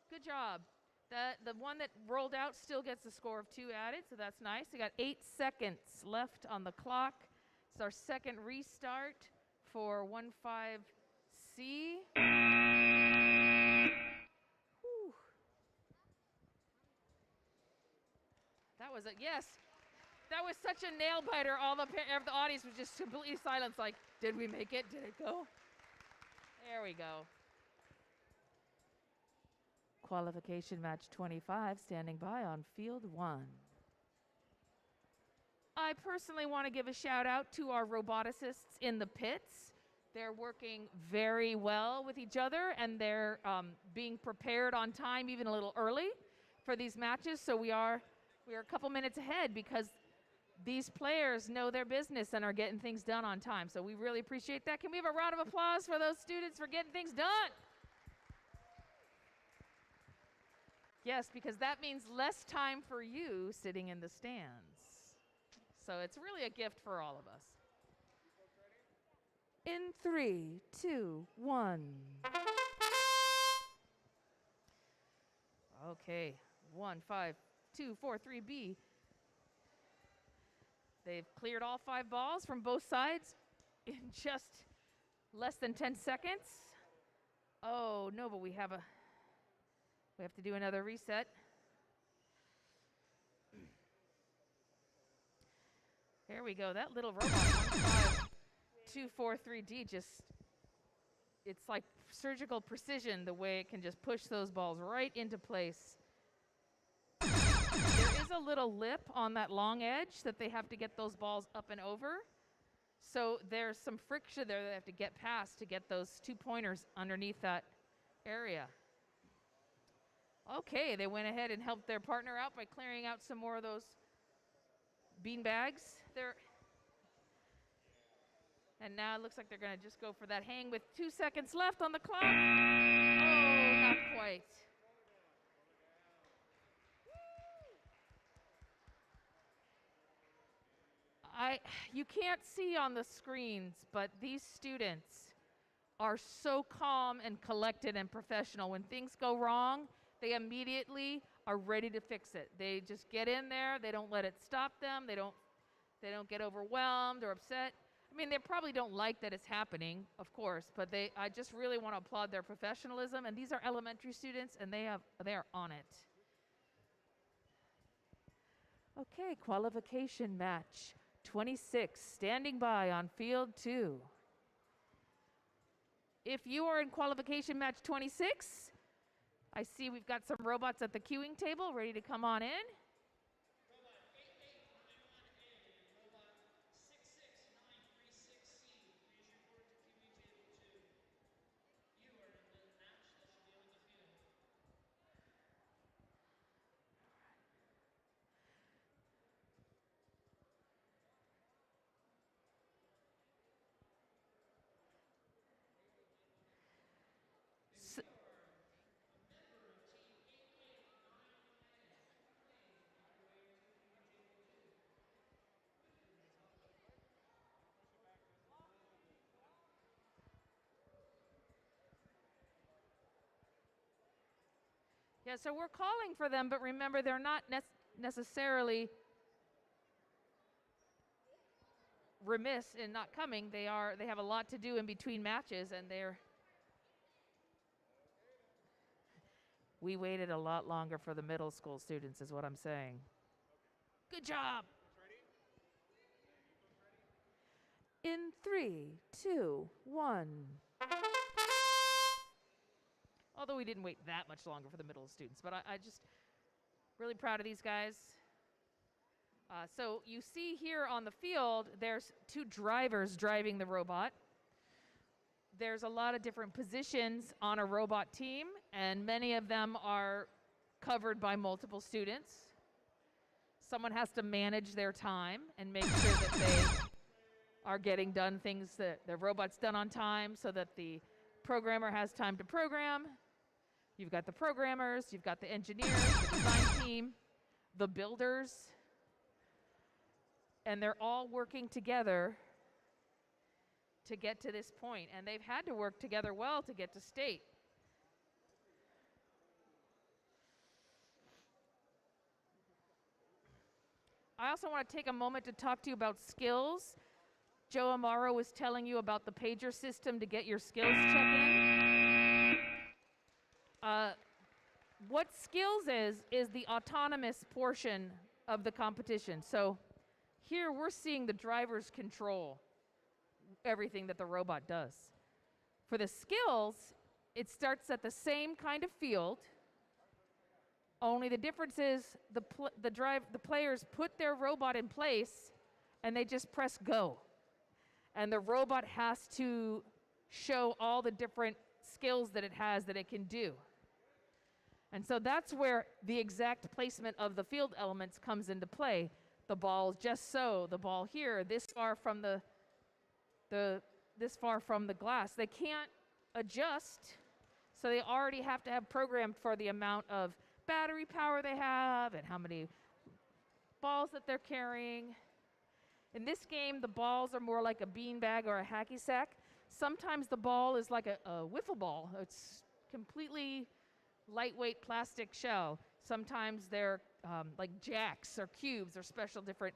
Good job. The one that rolled out still gets a score of 2 added, so that's nice. We got 8 seconds left on the clock. It's our second restart for 15C. Whew. That was yes. That was such a nail biter. All the audience was just completely silent, like, did we make it? Did it go? There we go. Qualification match 25 standing by on field 1. I personally want to give a shout out to our roboticists in the pits. They're working very well with each other, and they're being prepared on time, even a little early for these matches. So we are a couple minutes ahead because these players know their business and are getting things done on time. So we really appreciate that. Can we have a round of applause for those students for getting things done? Yes, because that means less time for you sitting in the stands. So it's really a gift for all of us. In 3, 2, 1. Okay, 1, 5, 2, 4, 3B. They've cleared all 5 balls from both sides in just less than 10 seconds. Oh, no, but we have to do another reset. There we go. That little robot, 15243D, it's like surgical precision the way it can just push those balls right into place. There is a little lip on that long edge that they have to get those balls up and over. So there's some friction there that they have to get past to get those 2 pointers underneath that area. Okay, they went ahead and helped their partner out by clearing out some more of those bean bags. And now it looks like they're going to just go for that hang with 2 seconds left on the clock. Oh, not quite. You can't see on the screens, but these students are so calm and collected and professional. When things go wrong, they immediately are ready to fix it. They just get in there. They don't let it stop them. They don't get overwhelmed or upset. I mean, they probably don't like that it's happening, of course, but I just really want to applaud their professionalism. And these are elementary students, and they are on it. Okay, qualification match 26, standing by on field 2. If you are in qualification match 26, I see we've got some robots at the queuing table ready to come on in. Robot 8891A and robot 66936C, please report to queuing table 2. You are in the match that should be on the field. Yeah, so we're calling for them, but remember, they're not necessarily remiss in not coming. They have a lot to do in between matches, and we waited a lot longer for the middle school students, is what I'm saying. Good job. In 3, 2, 1. Although we didn't wait that much longer for the middle students, but I just really proud of these guys. So you see here on the field, there's 2 drivers driving the robot. There's a lot of different positions on a robot team, and many of them are covered by multiple students. Someone has to manage their time and make sure that they are getting done things that the robot's done on time so that the programmer has time to program. You've got the programmers, you've got the engineers, the design team, the builders, and they're all working together to get to this point, and they've had to work together well to get to state. I also want to take a moment to talk to you about skills. Joe Amaro was telling you about the pager system to get your skills check-in. What skills is the autonomous portion of the competition. So here we're seeing the drivers control everything that the robot does. For the skills, it starts at the same kind of field, only the difference is the players put their robot in place and they just press go. And the robot has to show all the different skills that it has that it can do. And so that's where the exact placement of the field elements comes into play. The ball just so, the ball here, this far from the glass. They can't adjust, so they already have to have programmed for the amount of battery power they have and how many balls that they're carrying. In this game, the balls are more like a beanbag or a hacky sack. Sometimes the ball is like a wiffle ball. It's completely lightweight plastic shell. Sometimes they're like jacks or cubes or special different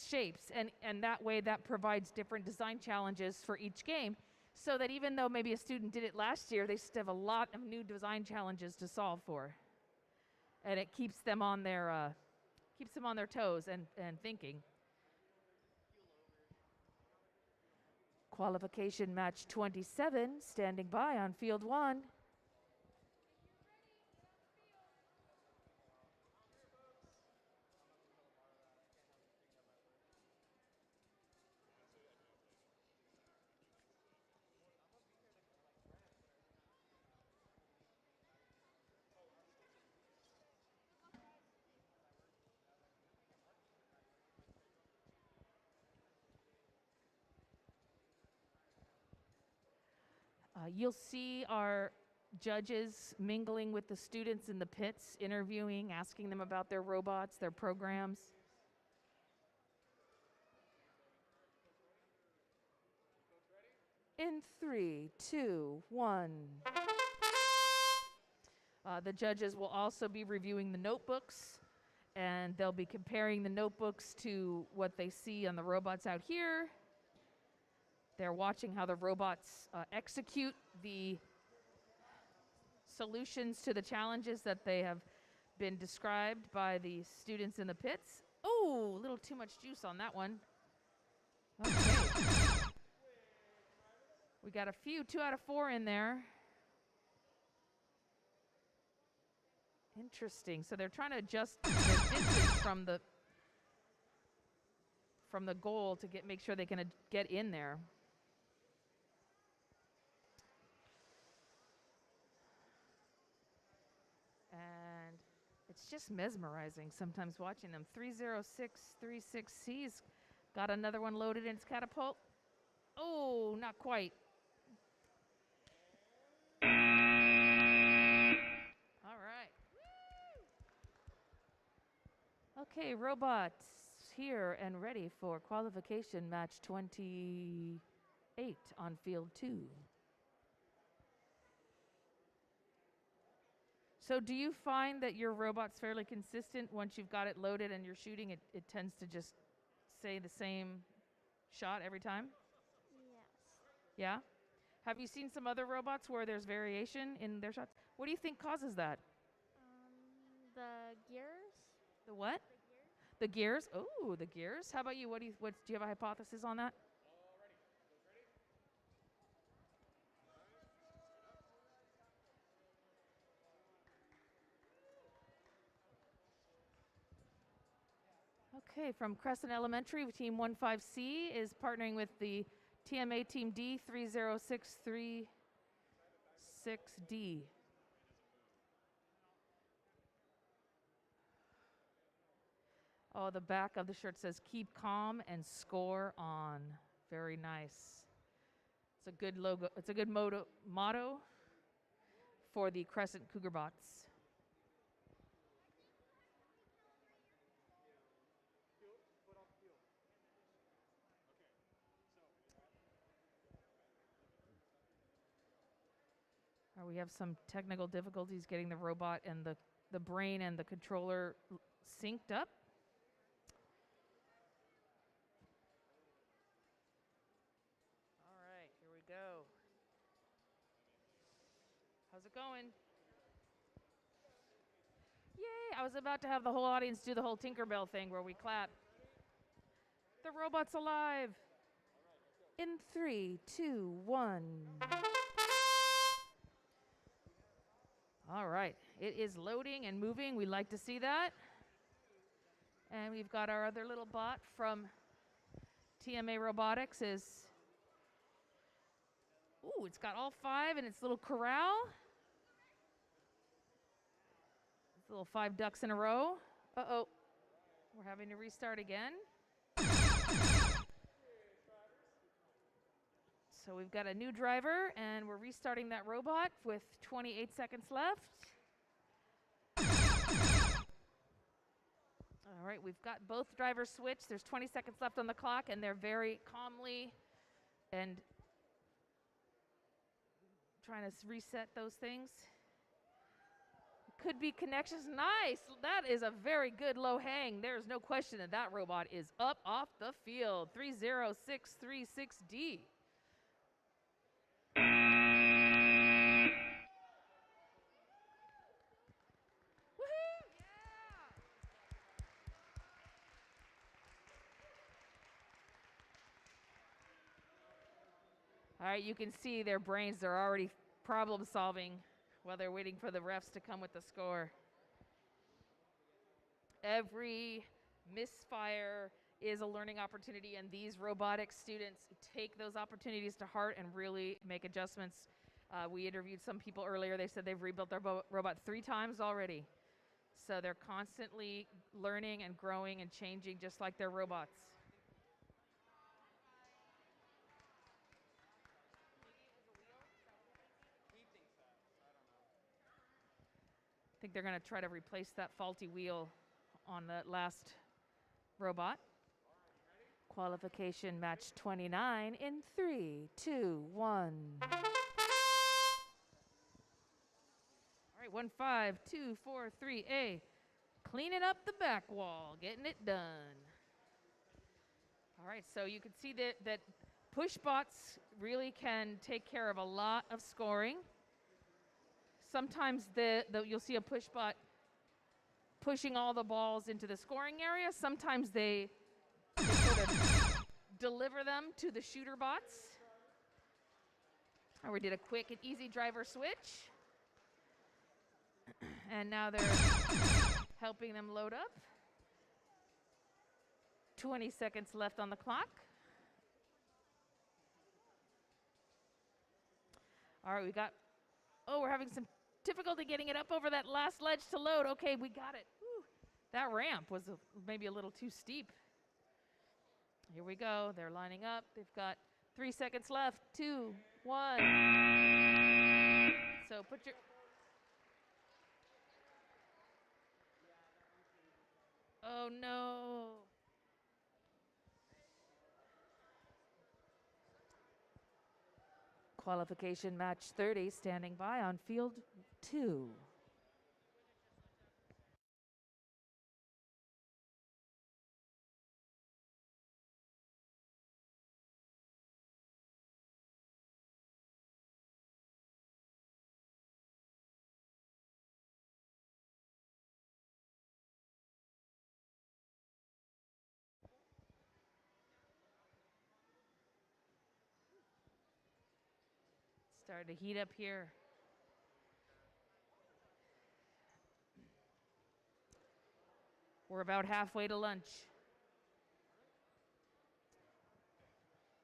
shapes. And that way that provides different design challenges for each game, so that even though maybe a student did it last year, they still have a lot of new design challenges to solve for. And it keeps them on their toes and thinking. Qualification match 27, standing by on field 1. You'll see our judges mingling with the students in the pits, interviewing, asking them about their robots, their programs. In 3, 2, 1. The judges will also be reviewing the notebooks, and they'll be comparing the notebooks to what they see on the robots out here. They're watching how the robots execute the solutions to the challenges that they have been described by the students in the pits. Oh, a little too much juice on that one. Okay. We got a few, 2 out of 4 in there. Interesting. So they're trying to adjust the distance from the goal to make sure they can get in there. And it's just mesmerizing sometimes watching them. 30636C's got another one loaded in its catapult. Oh, not quite. All right. Okay, robots here and ready for qualification match 28 on field 2. So do you find that your robot's fairly consistent once you've got it loaded and you're shooting? It tends to just say the same shot every time? Yes. Yeah? Have you seen some other robots where there's variation in their shots? What do you think causes that? The gears. The what? The gears. Oh, the gears. How about you? Do you have a hypothesis on that? Okay, from Crescent Elementary, Team 15C is partnering with the TMA Team D 30636D. Oh, the back of the shirt says, keep calm and score on. Very nice. It's a good logo. It's a good motto for the Crescent Cougar Bots. We have some technical difficulties getting the robot and the brain and the controller synced up. All right, here we go. How's it going? Yay! I was about to have the whole audience do the whole Tinkerbell thing where we clap. The robot's alive. In 3, 2, 1. All right, it is loading and moving. We like to see that. And we've got our other little bot from TMA Robotics ooh, it's got all 5 in its little corral. It's little 5 ducks in a row. Uh-oh, we're having to restart again. So we've got a new driver, and we're restarting that robot with 28 seconds left. All right, we've got both drivers switched. There's 20 seconds left on the clock, and they're very calmly and trying to reset those things. Could be connections. Nice. That is a very good low hang. There's no question that that robot is up off the field. 30636D. All right, you can see their brains are already problem solving while they're waiting for the refs to come with the score. Every misfire is a learning opportunity, and these robotics students take those opportunities to heart and really make adjustments. We interviewed some people earlier. They said they've rebuilt their robot 3 times already. So they're constantly learning and growing and changing just like their robots. I think they're going to try to replace that faulty wheel on the last robot. Qualification match 29 in 3, 2, 1. All right, 1, 5, 2, 4, 3A. Cleaning up the back wall, getting it done. All right, so you can see that push bots really can take care of a lot of scoring. Sometimes you'll see a push bot pushing all the balls into the scoring area. Sometimes they sort of deliver them to the shooter bots. Or we did a quick and easy driver switch. And now they're helping them load up. 20 seconds left on the clock. All right, we're having some difficulty getting it up over that last ledge to load. Okay, we got it. Whew. That ramp was maybe a little too steep. Here we go. They're lining up. They've got 3 seconds left. 2, 1. So put your... Oh, no. Qualification match 30 standing by on field 2. Starting to heat up here. We're about halfway to lunch.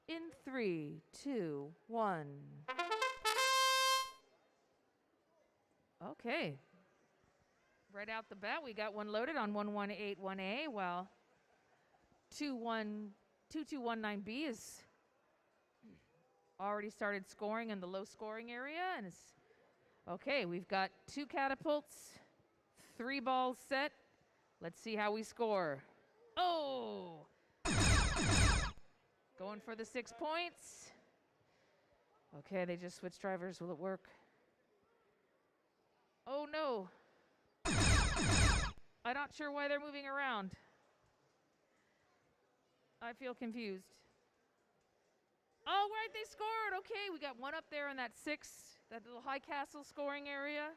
In 3, 2, 1. Okay. Right out the bat, we got one loaded on 1181A, while 2219B is already started scoring in the low scoring area. And it's okay, we've got 2 catapults, 3 balls set. Let's see how we score. Oh! Going for the 6 points. Okay, they just switched drivers. Will it work? Oh no. I'm not sure why they're moving around. I feel confused. Oh, right, they scored. Okay, we got one up there in that 6, that little high castle scoring area.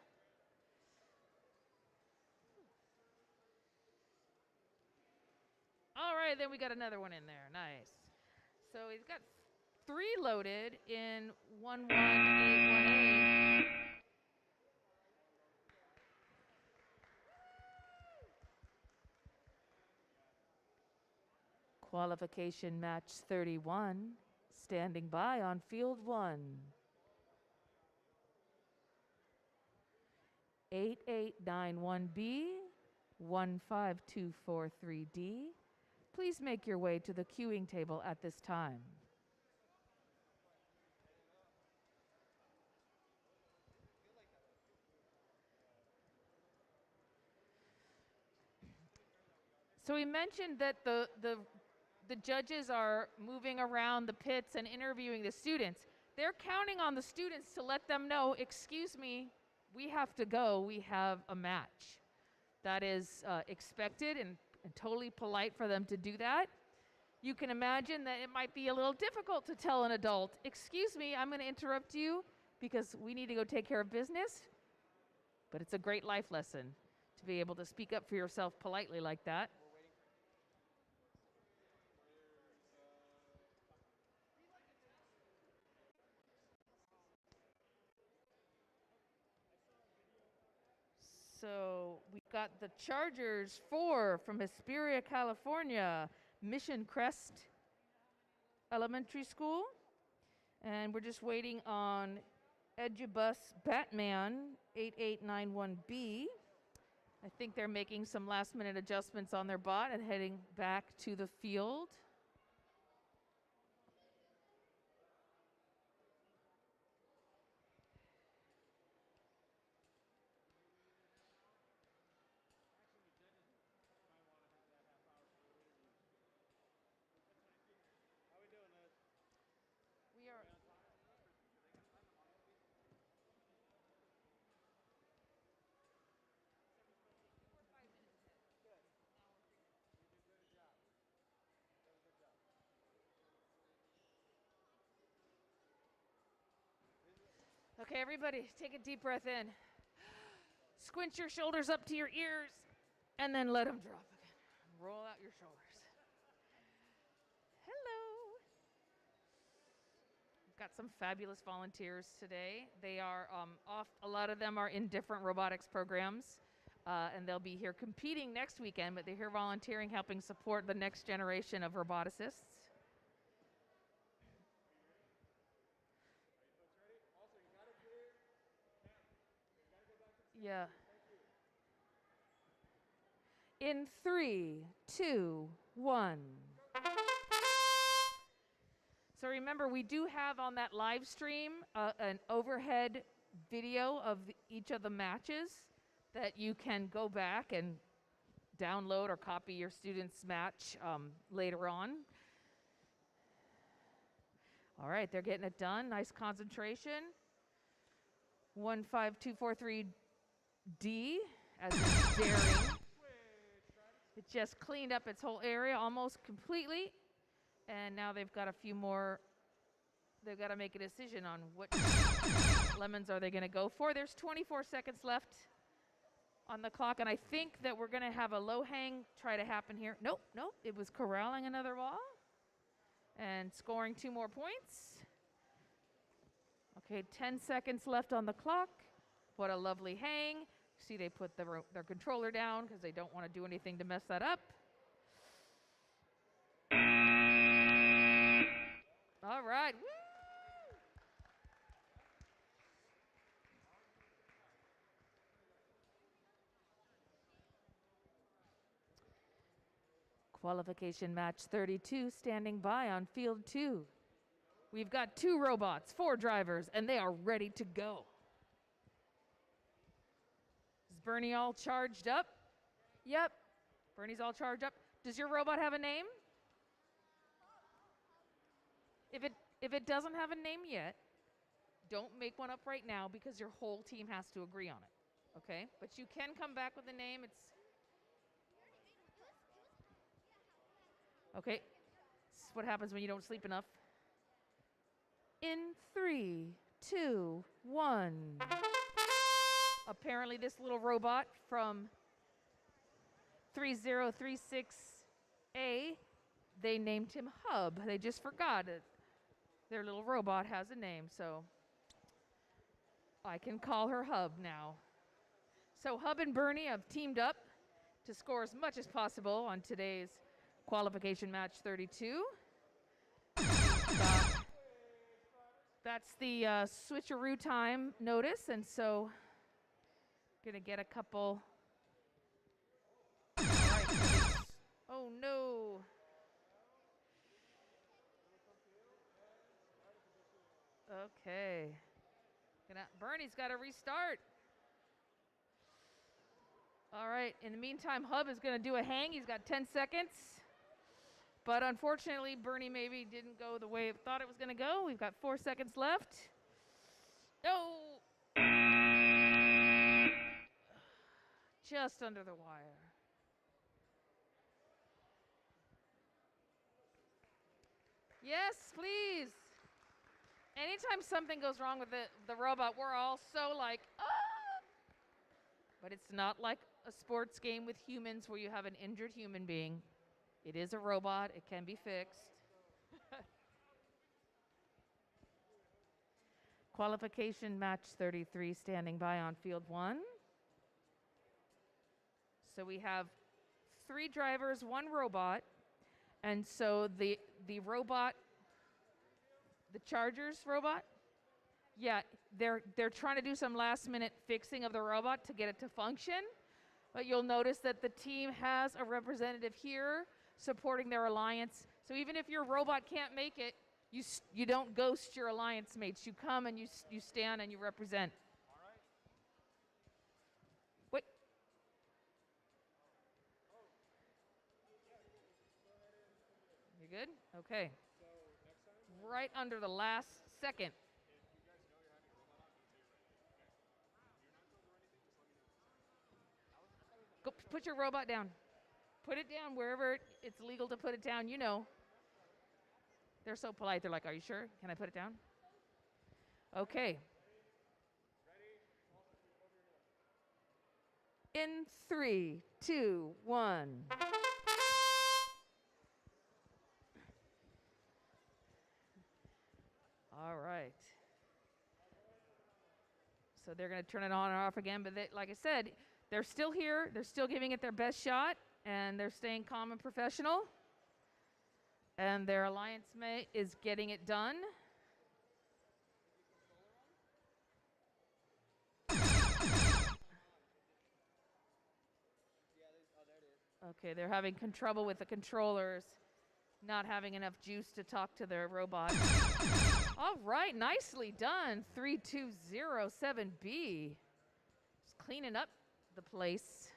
All right, then we got another one in there. Nice. So we've got 3 loaded in 11818A. Qualification match 31, standing by on field 1. 8891B, 15243D. Please make your way to the queuing table at this time. So we mentioned that the judges are moving around the pits and interviewing the students. They're counting on the students to let them know, excuse me, we have to go, we have a match. That is expected and totally polite for them to do that. You can imagine that it might be a little difficult to tell an adult, excuse me, I'm going to interrupt you because we need to go take care of business. But it's a great life lesson to be able to speak up for yourself politely like that. So we've got the Chargers 4 from Hesperia, California, Mission Crest Elementary School. And we're just waiting on Edubus Batman 8891B. I think they're making some last minute adjustments on their bot and heading back to the field. We are. Okay, everybody, take a deep breath in. Squint your shoulders up to your ears, and then let them drop again. Roll out your shoulders. Hello. We've got some fabulous volunteers today. They are off, a lot of them are in different robotics programs, and they'll be here competing next weekend, but they're here volunteering, helping support the next generation of roboticists. Yeah. In 3, 2, 1. So remember, we do have on that live stream an overhead video of each of the matches that you can go back and download or copy your student's match later on. All right, they're getting it done. Nice concentration. 15243D as it's daring. It just cleaned up its whole area almost completely. And now they've got a few more. They've got to make a decision on what lemons are they going to go for. There's 24 seconds left on the clock. And I think that we're going to have a low hang try to happen here. Nope, nope. It was corralling another ball and scoring 2 more points. Okay, 10 seconds left on the clock. What a lovely hang. See, they put their controller down because they don't want to do anything to mess that up. All right. Woo! Qualification match 32 standing by on field 2. We've got 2 robots, 4 drivers, and they are ready to go. Is Bernie all charged up? Yep. Bernie's all charged up. Does your robot have a name? If it doesn't have a name yet, don't make one up right now because your whole team has to agree on it. Okay? But you can come back with a name. Okay. This is what happens when you don't sleep enough. In 3, 2, 1. Apparently this little robot from 3036A, they named him Hub. They just forgot it. Their little robot has a name, so I can call her Hub now. So Hub and Bernie have teamed up to score as much as possible on today's qualification match 32. That's the switcheroo time notice, and so gonna get a couple. All right. Oh no. Okay. Bernie's got to restart. All right. In the meantime, Hub is going to do a hang. He's got 10 seconds. But unfortunately, Bernie maybe didn't go the way it thought it was going to go. We've got 4 seconds left. No. Just under the wire. Yes, please. Anytime something goes wrong with the robot, we're all so like, ah! But it's not like a sports game with humans where you have an injured human being. It is a robot. It can be fixed. Qualification match 33 standing by on field 1. So we have 3 drivers, 1 robot. And so the robot, the Chargers robot, yeah, they're trying to do some last minute fixing of the robot to get it to function. But you'll notice that the team has a representative here supporting their alliance. So even if your robot can't make it, you don't ghost your alliance mates. You come and you stand and you represent. Wait. You good? Okay. Right under the last second. Go put your robot down. Put it down wherever it's legal to put it down. You know. They're so polite. They're like, "Are you sure? Can I put it down?" Okay. In 3, 2, 1. All right. So they're going to turn it on and off again. But like I said, they're still here. They're still giving it their best shot. And they're staying calm and professional. And their alliance mate is getting it done. Okay, they're having trouble with the controllers, not having enough juice to talk to their robot. All right, nicely done. 3207B. Just cleaning up the place.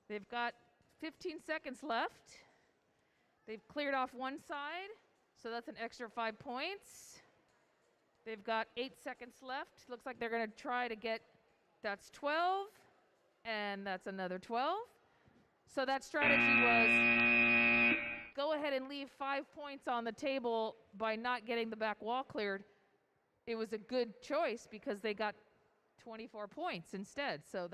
They've got 15 seconds left. They've cleared off one side, so that's an extra 5 points. They've got 8 seconds left. Looks like they're going to try to get, that's 12, and that's another 12. So that strategy was go ahead and leave 5 points on the table by not getting the back wall cleared. It was a good choice because they got 24 points instead. So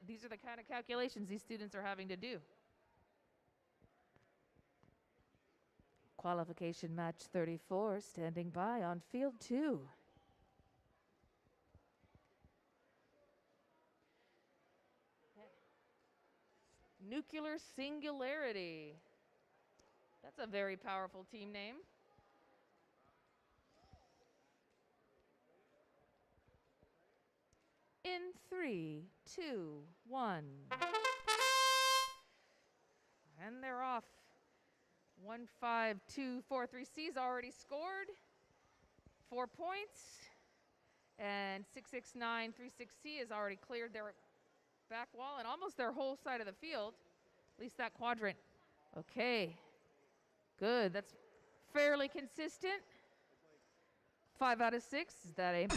these are the kind of calculations these students are having to do. Qualification match 34 standing by on field 2. Nuclear Singularity. That's a very powerful team name. In 3, 2, 1. And they're off. 1, 5, 2, 4, 3. C's already scored 4 points. And 6, 6, 9, 3, 6, C has already cleared their back wall and almost their whole side of the field, at least that quadrant. Okay, good. That's fairly consistent. 5 out of 6. Is that a?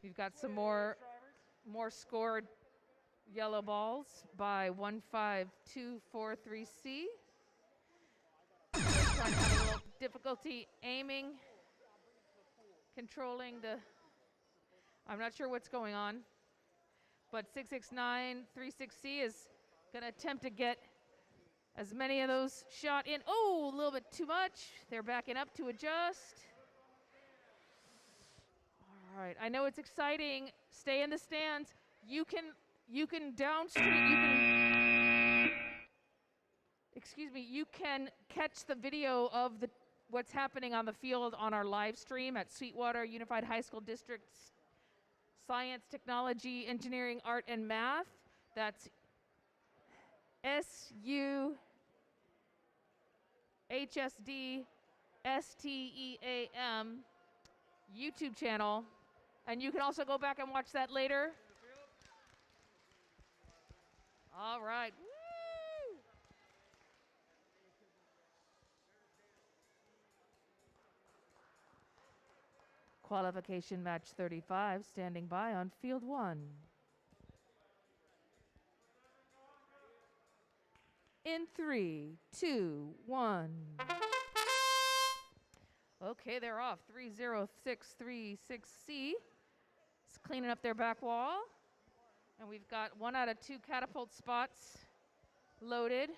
We've got some more scored yellow balls by 1, 5, 2, 4, 3, C. Trying to have a little difficulty aiming, controlling the. I'm not sure what's going on, but 669 36C is going to attempt to get as many of those shot in. Oh, a little bit too much. They're backing up to adjust. All right, I know it's exciting. Stay in the stands. You can downstream. You can catch the video of what's happening on the field on our live stream at Sweetwater Unified High School District's Science, Technology, Engineering, Art, and Math. That's SUHSD-STEAM YouTube channel. And you can also go back and watch that later. All right. Woo! Qualification match 35, standing by on field 1. In 3, 2, 1. Okay, they're off. 30636C. It's cleaning up their back wall. And we've got 1 out of 2 catapult spots loaded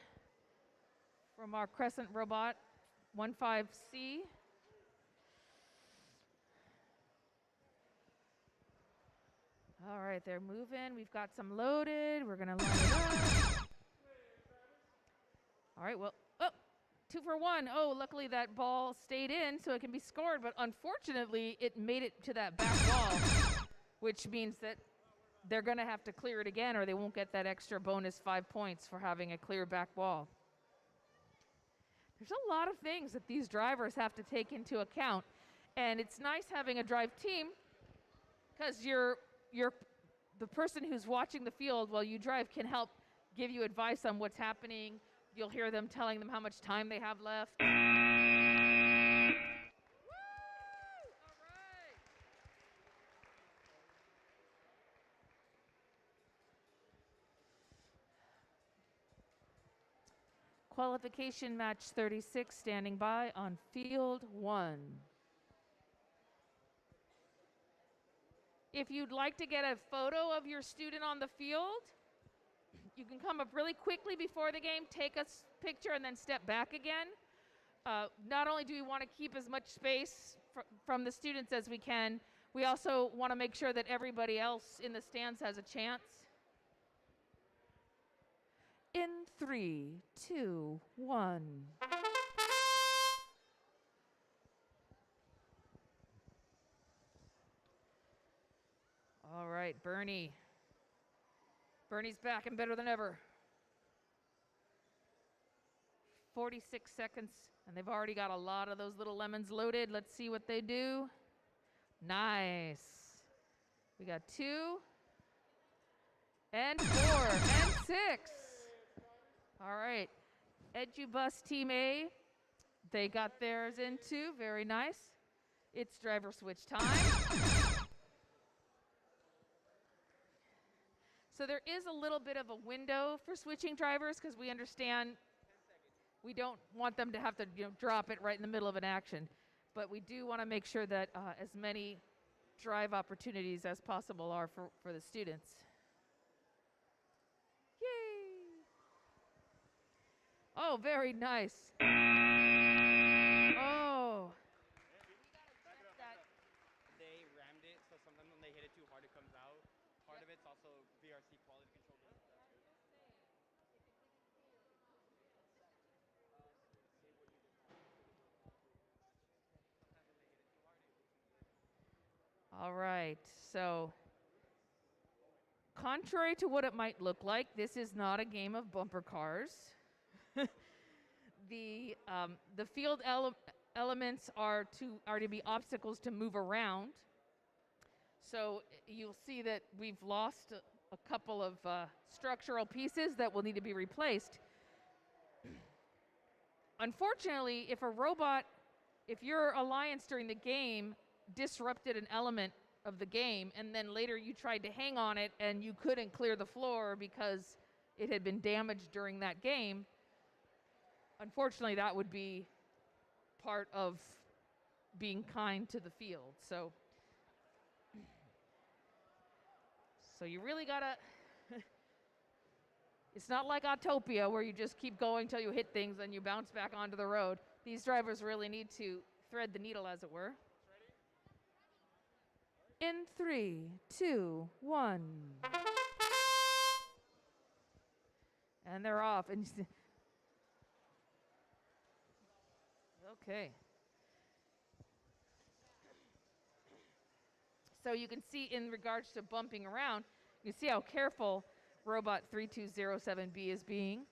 from our Crescent robot 15C. All right, they're moving. We've got some loaded. We're going to line it up. All right, well, 2 for 1. Oh, luckily that ball stayed in so it can be scored, but unfortunately it made it to that back wall, which means that they're going to have to clear it again or they won't get that extra bonus 5 points for having a clear back wall. There's a lot of things that these drivers have to take into account, and it's nice having a drive team because the person who's watching the field while you drive can help give you advice on what's happening. You'll hear them telling them how much time they have left. Woo! All right. Qualification match 36, standing by on field 1. If you'd like to get a photo of your student on the field, you can come up really quickly before the game, take a picture, and then step back again. Not only do we want to keep as much space from the students as we can, we also want to make sure that everybody else in the stands has a chance. In 3, 2, 1. All right, Bernie. Bernie's back and better than ever. 46 seconds, and they've already got a lot of those little lemons loaded. Let's see what they do. Nice. We got 2, and 4, and 6. All right. Edubus Team A, they got theirs in too. Very nice. It's driver switch time. So there is a little bit of a window for switching drivers because we understand we don't want them to have to drop it right in the middle of an action. But we do want to make sure that as many drive opportunities as possible are for the students. Yay! Oh, very nice. Oh. They rammed it, so sometimes when they hit it too hard, it comes out. Part of it's also VRC quality control. All right. So, contrary to what it might look like, this is not a game of bumper cars. The field elements are to be obstacles to move around. So you'll see that we've lost a couple of structural pieces that will need to be replaced. Unfortunately, if your alliance during the game disrupted an element of the game, and then later you tried to hang on it and you couldn't clear the floor because it had been damaged during that game, unfortunately that would be part of being kind to the field. So you really gotta it's not like Autopia where you just keep going till you hit things and you bounce back onto the road. These drivers really need to thread the needle, as it were. In 3, 2, 1. And they're off. And okay. So you can see in regards to bumping around, you see how careful robot 3207B is being.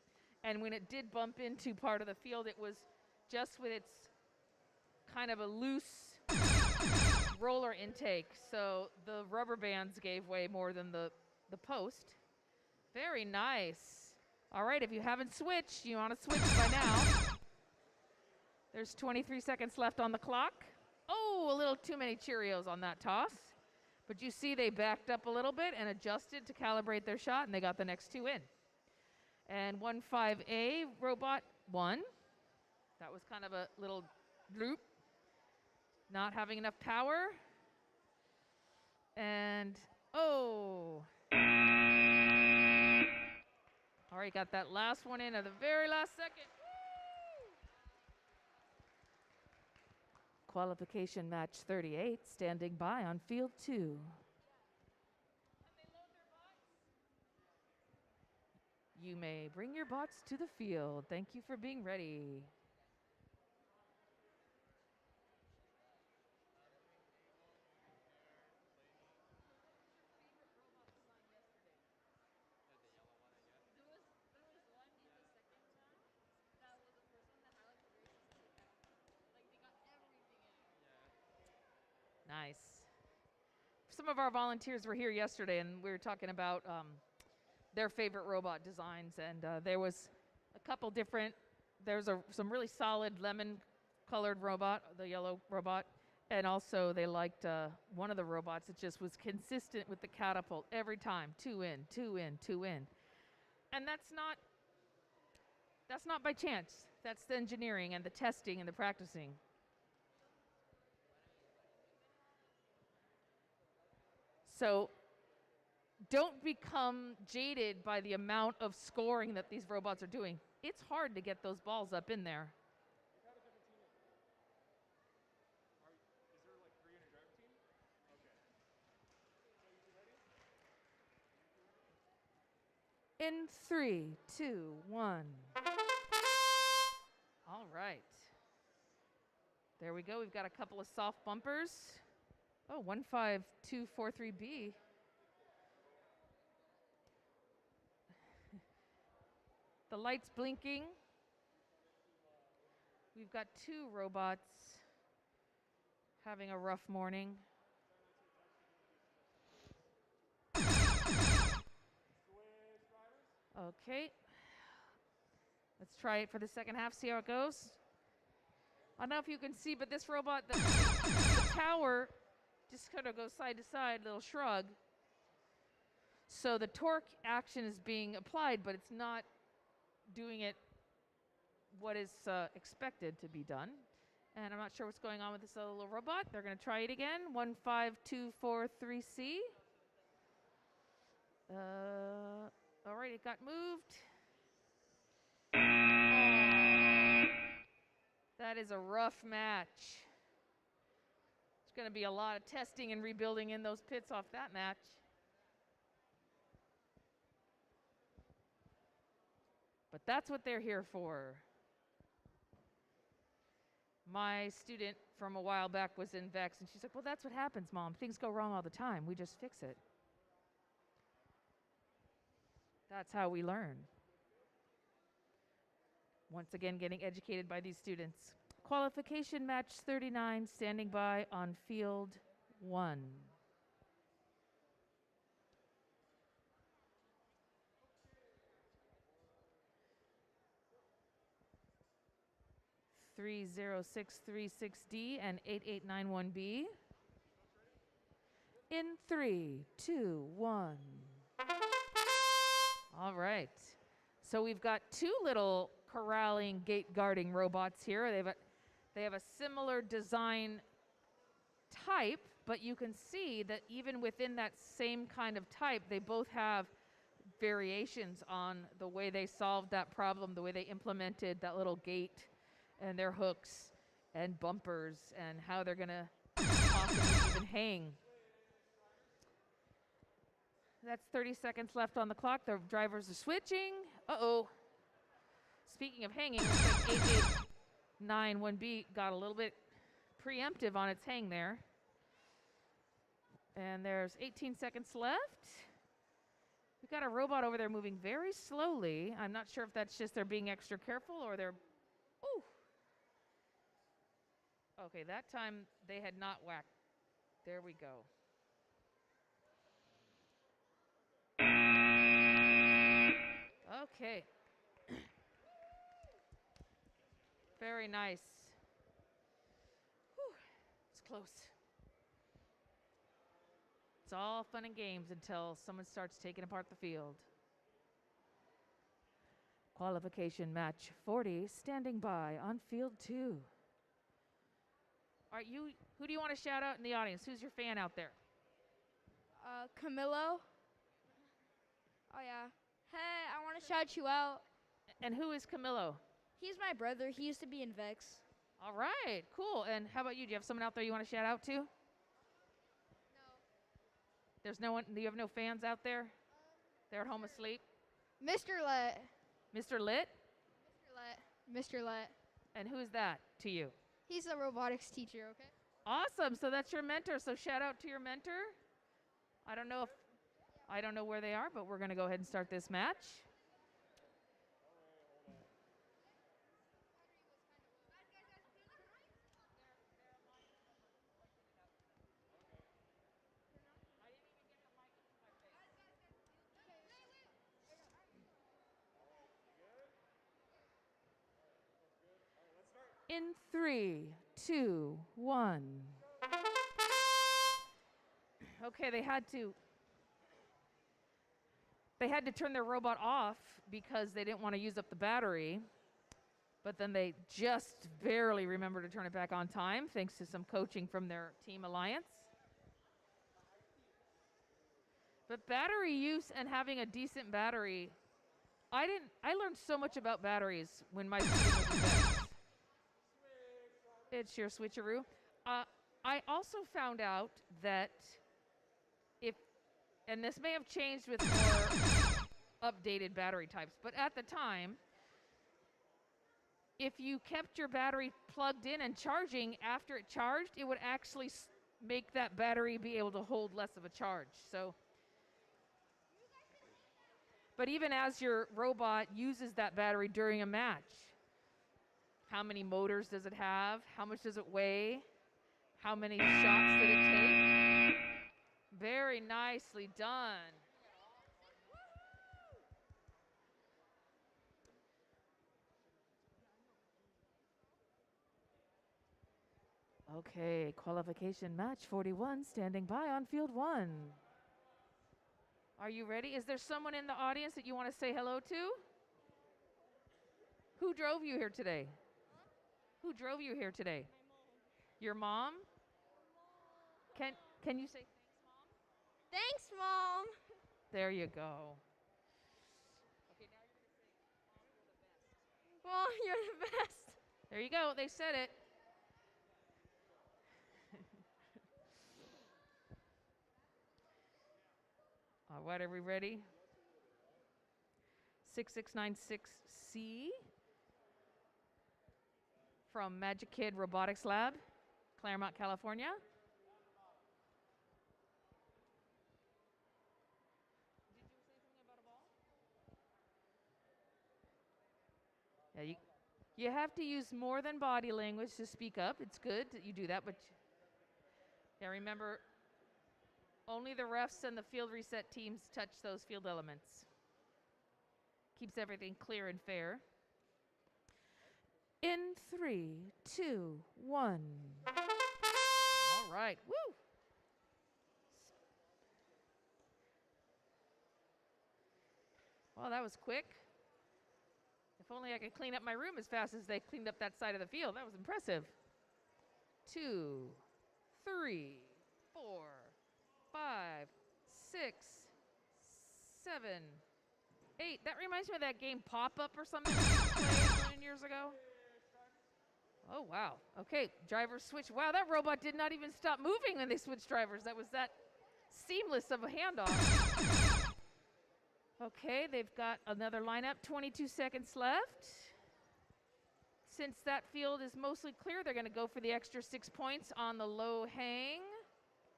And when it did bump into part of the field, it was just with its kind of a loose roller intake. So the rubber bands gave way more than the post. Very nice. All right, if you haven't switched, you want to switch by now. There's 23 seconds left on the clock. Oh, a little too many Cheerios on that toss. But you see they backed up a little bit and adjusted to calibrate their shot, and they got the next two in. And 15A, robot 1. That was kind of a little loop. Not having enough power. And, oh. All right, got that last one in at the very last second. Qualification match 38, standing by on field 2. You may bring your bots to the field. Thank you for being ready. Nice. Some of our volunteers were here yesterday, and we were talking about their favorite robot designs, and there was a couple different. There's some really solid lemon-colored robot, the yellow robot, and also they liked one of the robots that just was consistent with the catapult every time, 2 in, 2 in, 2 in, and that's not by chance. That's the engineering and the testing and the practicing. So don't become jaded by the amount of scoring that these robots are doing. It's hard to get those balls up in there. Is there like 3 in a driver team? Okay. In 3, 2, 1. All right. There we go. We've got a couple of soft bumpers. Oh, 15243B. The light's blinking. We've got 2 robots having a rough morning. Okay. Let's try it for the second half, see how it goes. I don't know if you can see, but this robot, the tower just kind of goes side to side, little shrug. So the torque action is being applied, but it's not doing it what is expected to be done. And I'm not sure what's going on with this little robot. They're going to try it again. 15243C. All right, it got moved. Oh, that is a rough match. There's going to be a lot of testing and rebuilding in those pits off that match. But that's what they're here for. My student from a while back was in VEX, and she's like, well, that's what happens, Mom. Things go wrong all the time. We just fix it. That's how we learn. Once again, getting educated by these students. Qualification match 39, standing by on field 1. (30636D) and 8891B. In 3, 2, 1. All right. So we've got 2 little corralling gate guarding robots here. They have a similar design type, but you can see that even within that same kind of type, they both have variations on the way they solved that problem, the way they implemented that little gate and their hooks and bumpers and how they're going to possibly even hang. That's 30 seconds left on the clock. The drivers are switching. Uh-oh. Speaking of hanging, looks like 8891B got a little bit preemptive on its hang there. And there's 18 seconds left. We've got a robot over there moving very slowly. I'm not sure if that's just they're being extra careful or they're... Ooh. Okay, that time they had not whacked. There we go. Okay. Very nice. Whew. It's close. It's all fun and games until someone starts taking apart the field. Qualification match 40, standing by on field 2. All right, who do you want to shout out in the audience? Who's your fan out there? Camilo. Oh, yeah. Hey, I want to shout you out. And who is Camilo? He's my brother. He used to be in VEX. All right, cool. And how about you? Do you have someone out there you want to shout out to? No. There's no one? You have no fans out there? They're at home asleep? Mr. Let. Mr. Lit? Mr. Let. And who is that to you? He's a robotics teacher, okay? Awesome. So that's your mentor. So shout out to your mentor. I don't know where they are, but we're going to go ahead and start this match. In 3, 2, 1. Okay, they had to turn their robot off because they didn't want to use up the battery. But then they just barely remembered to turn it back on time, thanks to some coaching from their team alliance. But battery use and having a decent battery, I learned so much about batteries when my student was in VEX. It's your switcheroo. I also found out that and this may have changed with more updated battery types, but at the time, if you kept your battery plugged in and charging after it charged, it would actually make that battery be able to hold less of a charge. So, but even as your robot uses that battery during a match, how many motors does it have? How much does it weigh? How many shots did it take? Very nicely done. Okay, qualification match 41, standing by on field 1. Are you ready? Is there someone in the audience that you want to say hello to? Who drove you here today? Who drove you here today? Your mom? Can you say Thanks, Mom. there you go. Okay, now you're going to say, Mom, you're the best. there you go. They said it. All right, are we ready? 6696C from Magic Kid Robotics Lab. Claremont, California. Yeah, you have to use more than body language to speak up. It's good that you do that, but yeah, remember, only the refs and the field reset teams touch those field elements. Keeps everything clear and fair. In 3, 2, 1. All right, woo! Well, that was quick. If only I could clean up my room as fast as they cleaned up that side of the field. That was impressive. 2, 3, 4, 5, 6, 7, 8. That reminds me of that game Pop-Up or something we played a million years ago. Oh, wow. Okay, driver switch. Wow, that robot did not even stop moving when they switched drivers. That was that seamless of a handoff. Okay, they've got another lineup, 22 seconds left. Since that field is mostly clear, they're going to go for the extra 6 points on the low hang.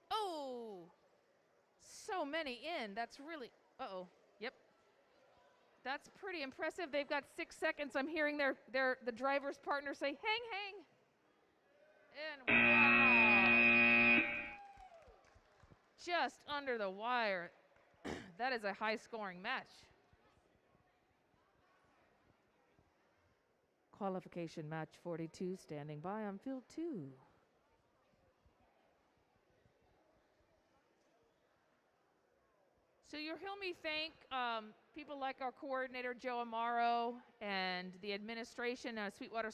Oh, so many in. That's really, uh-oh, yep. That's pretty impressive. They've got 6 seconds. I'm hearing the driver's partner say, hang. And wow. Just under the wire. That is a high-scoring match. Qualification match 42, standing by on field 2. So you'll hear me thank people like our coordinator, Joe Amaro, and the administration of Sweetwater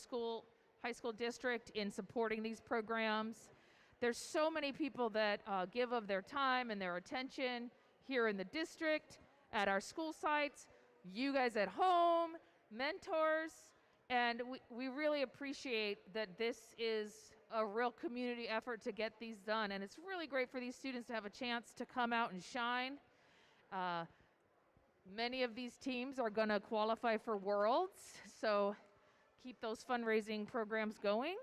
High School District in supporting these programs. There's so many people that give of their time and their attention here in the district, at our school sites, you guys at home, mentors, and we really appreciate that this is a real community effort to get these done, and it's really great for these students to have a chance to come out and shine. Many of these teams are going to qualify for Worlds, so keep those fundraising programs going.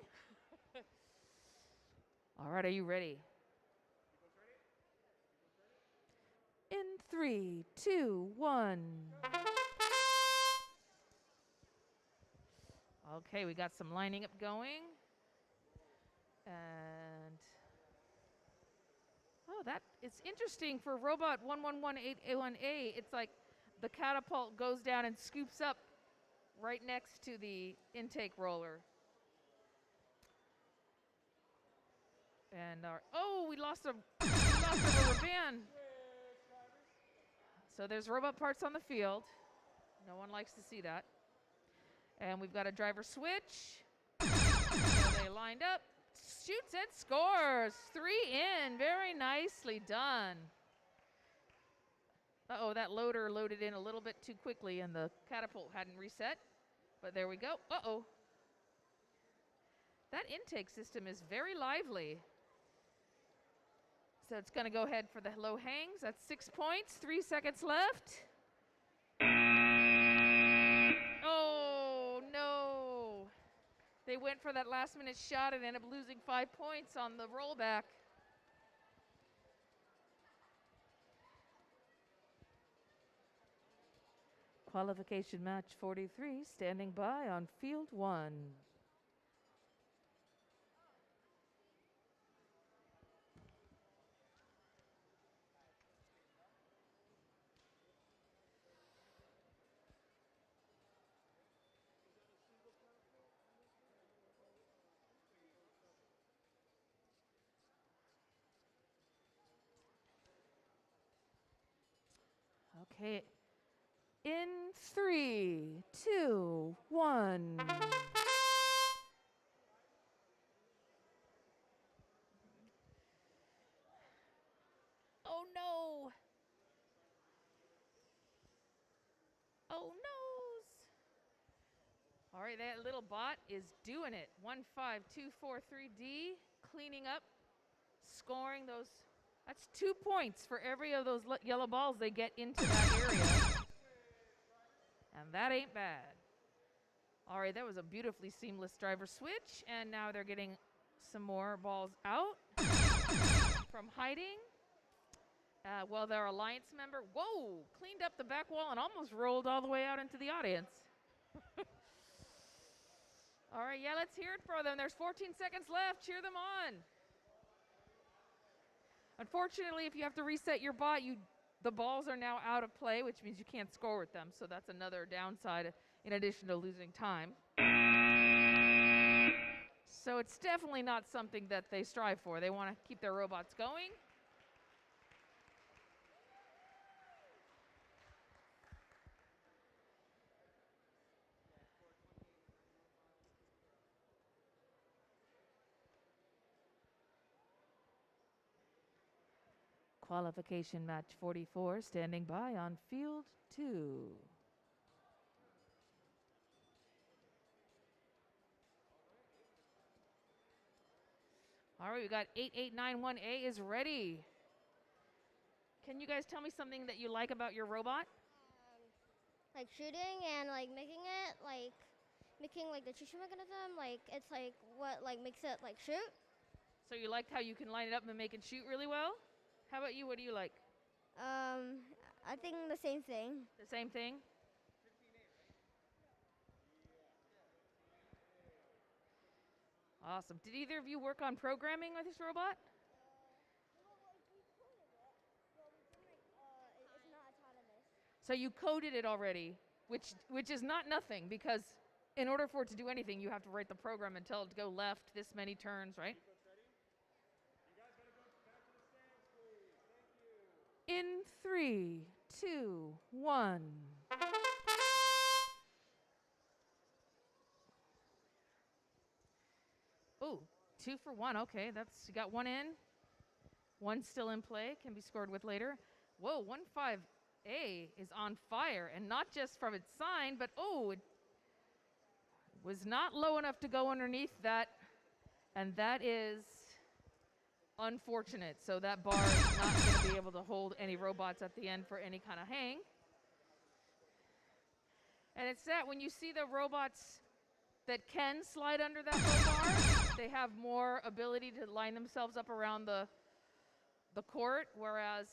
All right, are you ready? In 3, 2, 1. Okay, we got some lining up going. And oh, that it's interesting for robot 1118A1A. It's like the catapult goes down and scoops up right next to the intake roller. And we lost a rubber band. So there's robot parts on the field. No one likes to see that. And we've got a driver switch. So they lined up, shoots and scores. 3 in, very nicely done. Uh-oh, that loader loaded in a little bit too quickly and the catapult hadn't reset. But there we go. Uh-oh. That intake system is very lively. So it's going to go ahead for the low hangs. That's 6 points, 3 seconds left. Oh, no. They went for that last minute shot and ended up losing 5 points on the rollback. Qualification match 43, standing by on field 1. Okay. In 3, 2, 1. Oh no. Oh noes. All right, that little bot is doing it. 15243D, cleaning up, scoring those. That's 2 points for every of those yellow balls they get into that area. And that ain't bad. All right, that was a beautifully seamless driver switch. And now they're getting some more balls out from hiding. Well, their alliance member, whoa, cleaned up the back wall and almost rolled all the way out into the audience. All right, yeah, let's hear it for them. There's 14 seconds left. Cheer them on. Unfortunately, if you have to reset your bot, the balls are now out of play, which means you can't score with them. So that's another downside in addition to losing time. So it's definitely not something that they strive for. They want to keep their robots going. Qualification match 44 standing by on field 2. All right, we got 8891A is ready. Can you guys tell me something that you like about your robot? Like shooting and like making the shooting mechanism. Like it's like what like makes it like shoot. So you liked how you can line it up and make it shoot really well? How about you? What do you like? I think the same thing. The same thing? Awesome. Did either of you work on programming with this robot? It's not autonomous. So you coded it already, which is not nothing, because in order for it to do anything, you have to write the program and tell it to go left this many turns, right? In 3, 2, 1. Oh, 2 for 1. Okay, you got one in. One still in play, can be scored with later. Whoa, 15A is on fire, and not just from its sign, but it was not low enough to go underneath that, and that is unfortunate. So that bar is not going to be able to hold any robots at the end for any kind of hang. And it's that when you see the robots that can slide under that low bar, they have more ability to line themselves up around the court, whereas,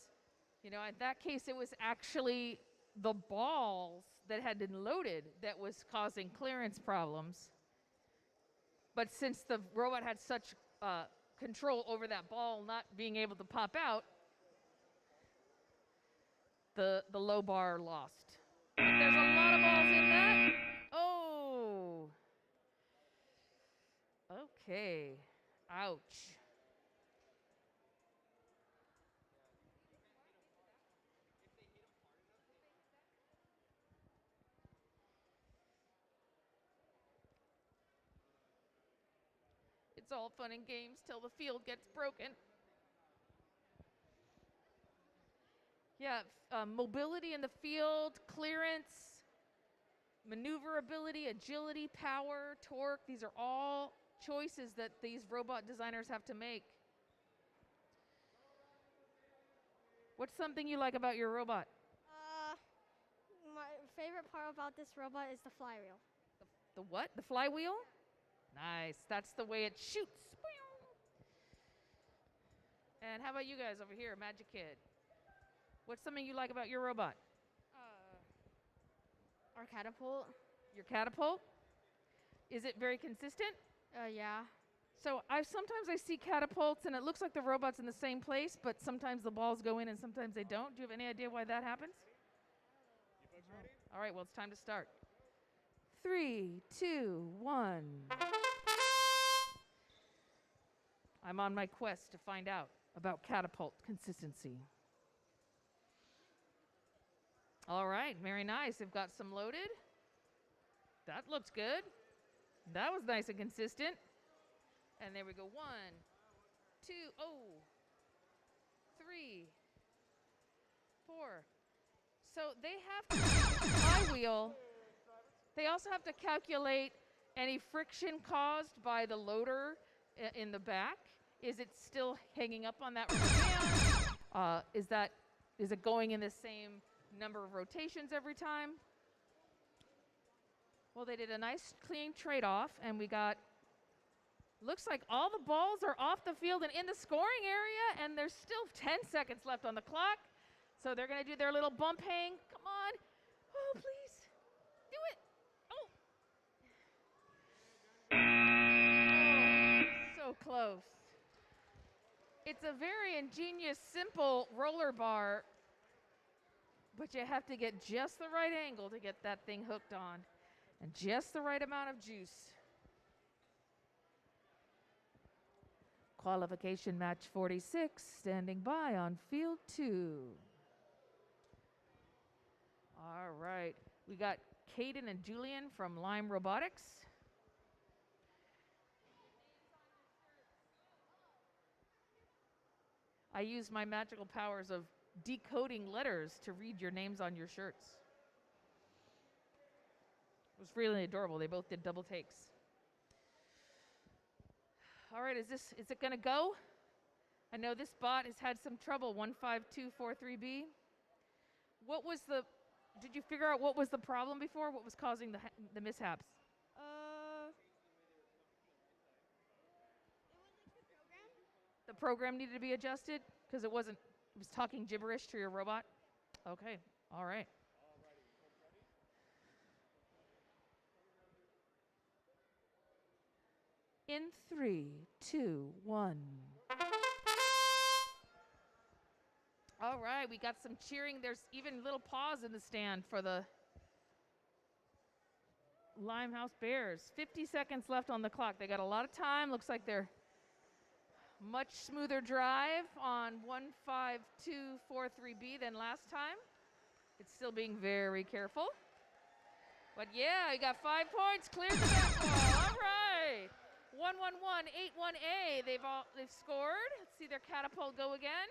in that case, it was actually the balls that had been loaded that was causing clearance problems. But since the robot had such control over that ball not being able to pop out, the low bar lost. But there's a lot of balls in that. Oh. Okay. Ouch. It's all fun and games till the field gets broken. Yeah, mobility in the field, clearance, maneuverability, agility, power, torque. These are all choices that these robot designers have to make. What's something you like about your robot? My favorite part about this robot is the flywheel. The what? The flywheel? Nice. That's the way it shoots. And how about you guys over here, Magic Kid? What's something you like about your robot? Our catapult. Your catapult? Is it very consistent? Yeah. So sometimes I see catapults and it looks like the robot's in the same place, but sometimes the balls go in and sometimes they don't. Do you have any idea why that happens? You folks ready? All right, well, it's time to start. 3, 2, 1. I'm on my quest to find out about catapult consistency. All right, very nice. They've got some loaded. That looks good. That was nice and consistent. And there we go. 1, 2, 3, 4. So they have to use the flywheel. They also have to calculate any friction caused by the loader in the back. Is it still hanging up on that rubber band? Is it going in the same number of rotations every time? Well, they did a nice clean trade-off, and we got Looks like all the balls are off the field and in the scoring area, and there's still 10 seconds left on the clock. So they're going to do their little bump hang. Come on. Oh, please. Do it. Oh. So close. It's a very ingenious, simple roller bar, but you have to get just the right angle to get that thing hooked on and just the right amount of juice. Qualification match 46, standing by on field 2. All right, we got Caden and Julian from Lime Robotics. I use my magical powers of decoding letters to read your names on your shirts. It was really adorable. They both did double takes. All right, is it gonna go? I know this bot has had some trouble, 15243B. Did you figure out what was the problem before? What was causing the mishaps? The program needed to be adjusted because it was talking gibberish to your robot? Okay, all right. In 3, 2, 1. All right, we got some cheering. There's even little paws in the stand for the Limehouse Bears. 50 seconds left on the clock. They got a lot of time. Looks like they're much smoother drive on 15243B than last time. It's still being very careful. But yeah, you got 5 points. Cleared the back wall. All right. 11181A. They've scored. Let's see their catapult go again.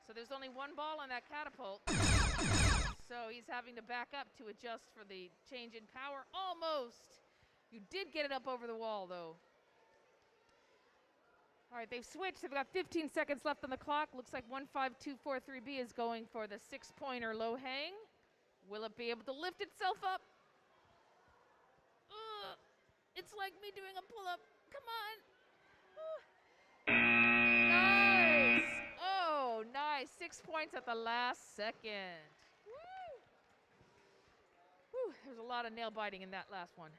So there's only one ball on that catapult. So he's having to back up to adjust for the change in power. Almost. You did get it up over the wall, though. All right, they've switched. They've got 15 seconds left on the clock. Looks like 15243B is going for the 6-pointer low hang. Will it be able to lift itself up? It's like me doing a pull-up. Come on. Nice. Oh, nice. 6 points at the last second. Woo. Woo. There's a lot of nail biting in that last one.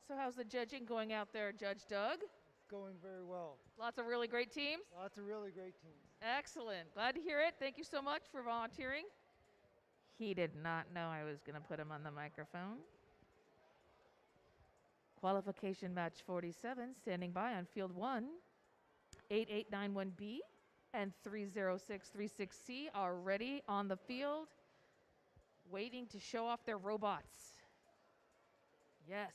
So how's the judging going out there, Judge Doug? It's going very well. Lots of really great teams? Lots of really great teams. Excellent. Glad to hear it. Thank you so much for volunteering. He did not know I was going to put him on the microphone. Qualification match 47, standing by on field 1. 8891B and 30636C are ready on the field, waiting to show off their robots. Yes.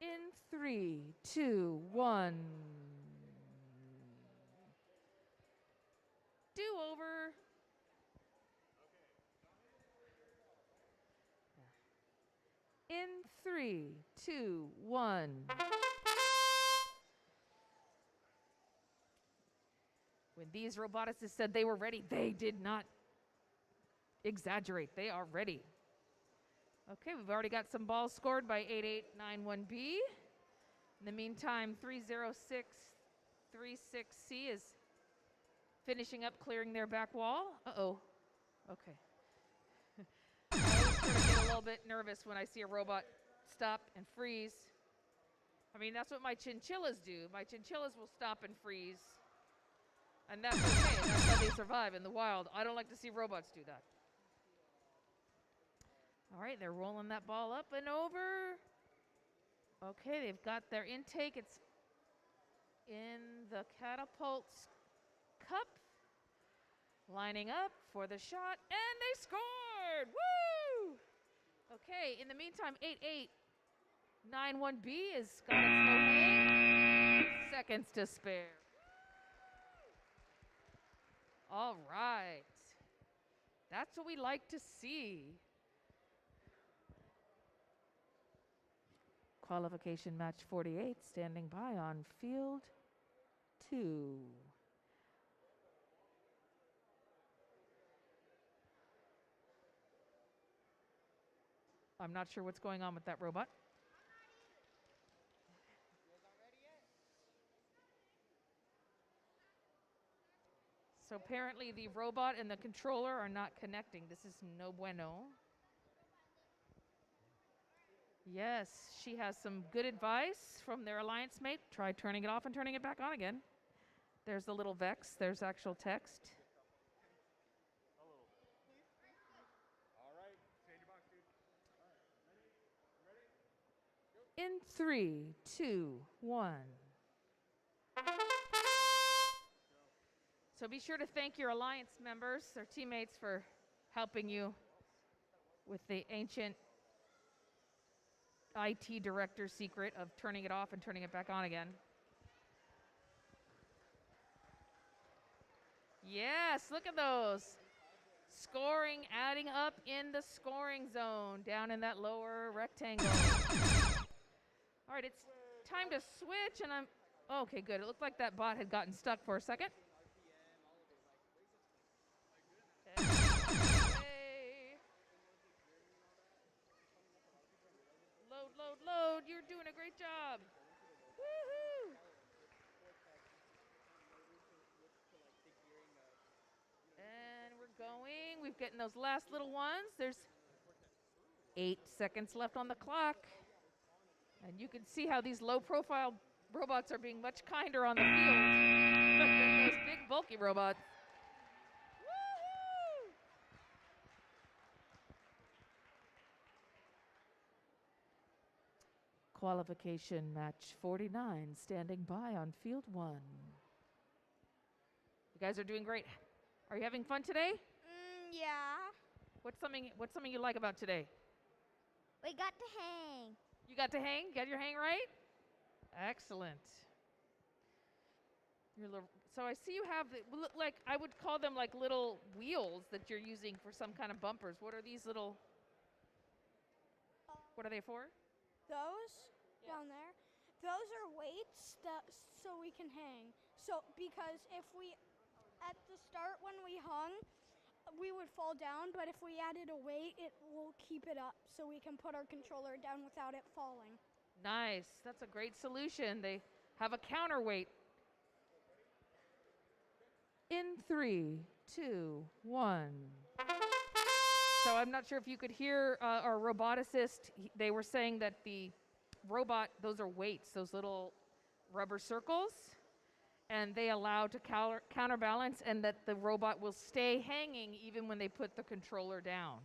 In 3, 2, 1. Do over. In 3, 2, 1. When these roboticists said they were ready, they did not exaggerate. They are ready. Okay, we've already got some balls scored by 8891B. In the meantime, 30636C is finishing up clearing their back wall. Uh-oh. Okay. I always sort of get a little bit nervous when I see a robot stop and freeze. I mean, that's what my chinchillas do. My chinchillas will stop and freeze. And that's okay. That's how they survive in the wild. I don't like to see robots do that. All right, they're rolling that ball up and over. Okay, they've got their intake. It's in the catapult's cup. Lining up for the shot, and they scored! Woo! Okay, in the meantime, 8891B has got its low hang. Seconds to spare. All right. That's what we like to see. Qualification match 48, standing by on field 2. I'm not sure what's going on with that robot. So apparently the robot and the controller are not connecting. This is no bueno. Yes, she has some good advice from their alliance mate. Try turning it off and turning it back on again. There's the little VEX. There's actual text. All right. Stay in your box, dude. All right. Ready? In 3, 2, 1. So be sure to thank your alliance members, their teammates, for helping you with the ancient IT director secret of turning it off and turning it back on again. Yes, look at those. Scoring, adding up in the scoring zone, down in that lower rectangle. All right, it's time to switch, and okay, good. It looked like that bot had gotten stuck for a second. Hey. Load. You're doing a great job. Woohoo! And we're going. We've gotten those last little ones. There's 8 seconds left on the clock. And you can see how these low-profile robots are being much kinder on the field than those big, bulky robots. Woohoo! Qualification match 49, standing by on field 1. You guys are doing great. Are you having fun today? Yeah. What's something you like about today? We got to hang. You got to hang? Got your hang right? Excellent. So I see you have, like, I would call them like little wheels that you're using for some kind of bumpers. What are these little, what are they for? Those down there, those are weights so we can hang. So because if we, at the start when we hung, we would fall down, but if we added a weight, it will keep it up so we can put our controller down without it falling. Nice. That's a great solution. They have a counterweight. In 3, 2, 1. So I'm not sure if you could hear our roboticist. They were saying that the robot, those are weights, those little rubber circles, and they allow to counterbalance, and that the robot will stay hanging even when they put the controller down.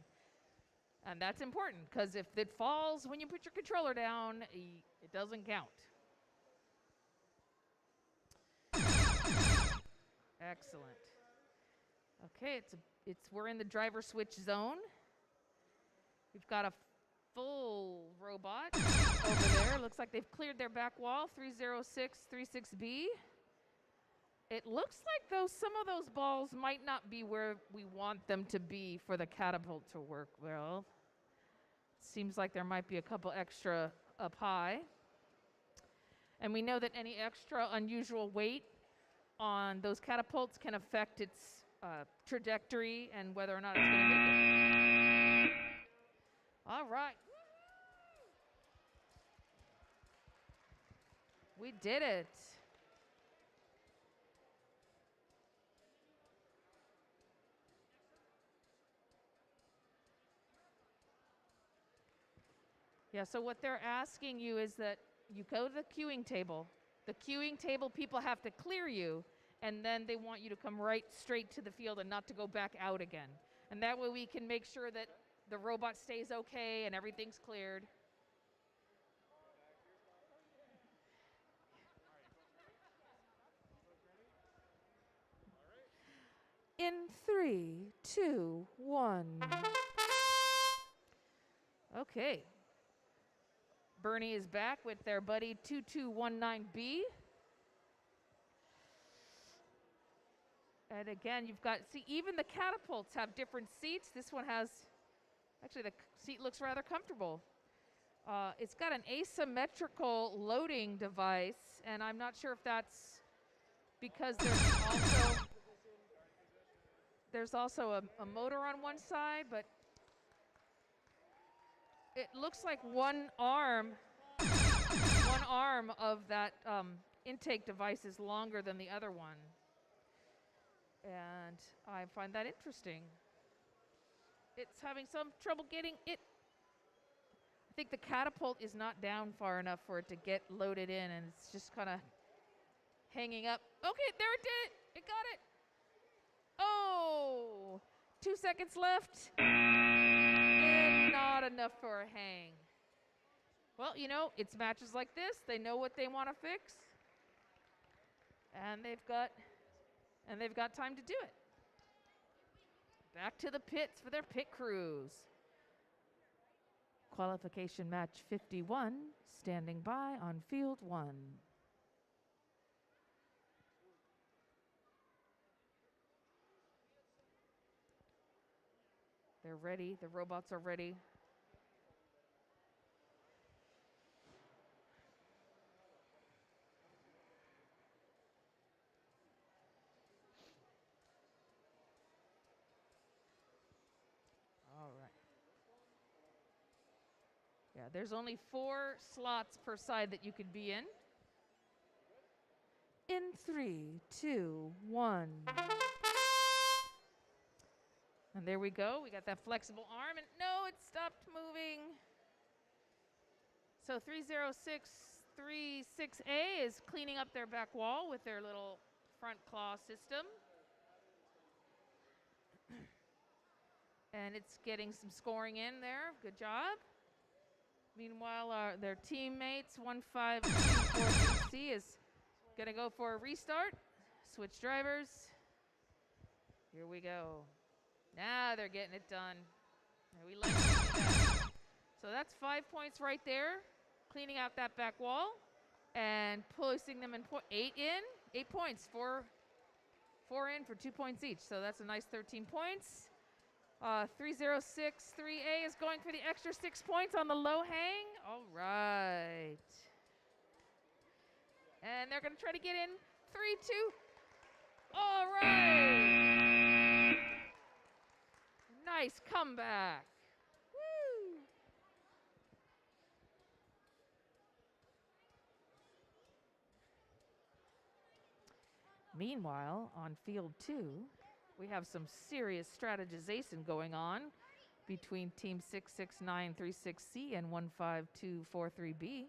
And that's important, because if it falls when you put your controller down, it doesn't count. Excellent. Okay, we're in the driver switch zone. We've got a full robot over there. Looks like they've cleared their back wall, 30636B. It looks like some of those balls might not be where we want them to be for the catapult to work well. Seems like there might be a couple extra up high. And we know that any extra unusual weight on those catapults can affect its trajectory and whether or not it's going to make it. All right. We did it. Yeah, so what they're asking you is that you go to the queuing table. The queuing table people have to clear you, and then they want you to come right straight to the field and not to go back out again. And that way we can make sure that the robot stays okay and everything's cleared. In 3, 2, 1. Okay. Bernie is back with their buddy 2219B. And again, you've got, see, even the catapults have different seats. This one has, actually the seat looks rather comfortable. It's got an asymmetrical loading device, and I'm not sure if that's because there's also a motor on one side, but it looks like one arm of that intake device is longer than the other one. And I find that interesting. It's having some trouble getting it. I think the catapult is not down far enough for it to get loaded in, and it's just kind of hanging up. Okay, there it did. It got it. Oh, 2 seconds left. And not enough for a hang. Well, you know, it's matches like this. They know what they want to fix. And they've got time to do it. Back to the pits for their pit crews. Qualification match 51, standing by on field 1. They're ready. The robots are ready. All right. Yeah, there's only 4 slots per side that you could be in. In 3, 2, 1. And there we go. We got that flexible arm. And no, it stopped moving. So 30636A is cleaning up their back wall with their little front claw system. And it's getting some scoring in there. Good job. Meanwhile, their teammates, 1524C, is going to go for a restart. Switch drivers. Here we go. Now they're getting it done. We like to see that. So that's 5 points right there. Cleaning out that back wall and placing them in 8 in. 8 points. 4 in for 2 points each. So that's a nice 13 points. 3063A is going for the extra 6 points on the low hang. All right. And they're going to try to get in 3, 2. All right. Nice comeback. Woo. Meanwhile, on field 2, we have some serious strategization going on between Team 66936C and 15243B.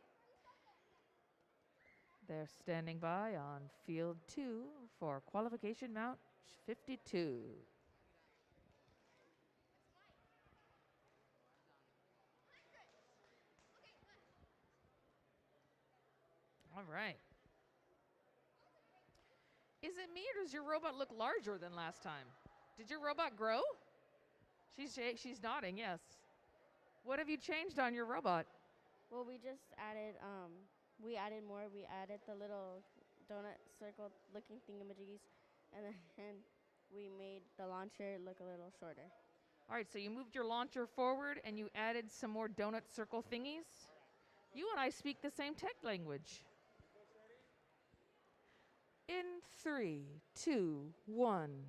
They're standing by on field 2 for qualification match 52. All right. Is it me, or does your robot look larger than last time? Did your robot grow? She's nodding, yes. What have you changed on your robot? Well, we just added, we added more. We added the little donut circle looking thingamajiggies, and then we made the launcher look a little shorter. All right, so you moved your launcher forward and you added some more donut circle thingies. You and I speak the same tech language. In 3, 2, 1.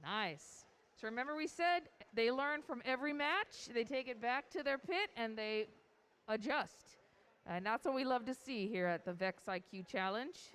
Nice. So remember we said they learn from every match, they take it back to their pit, and they adjust. And that's what we love to see here at the VEX IQ Challenge.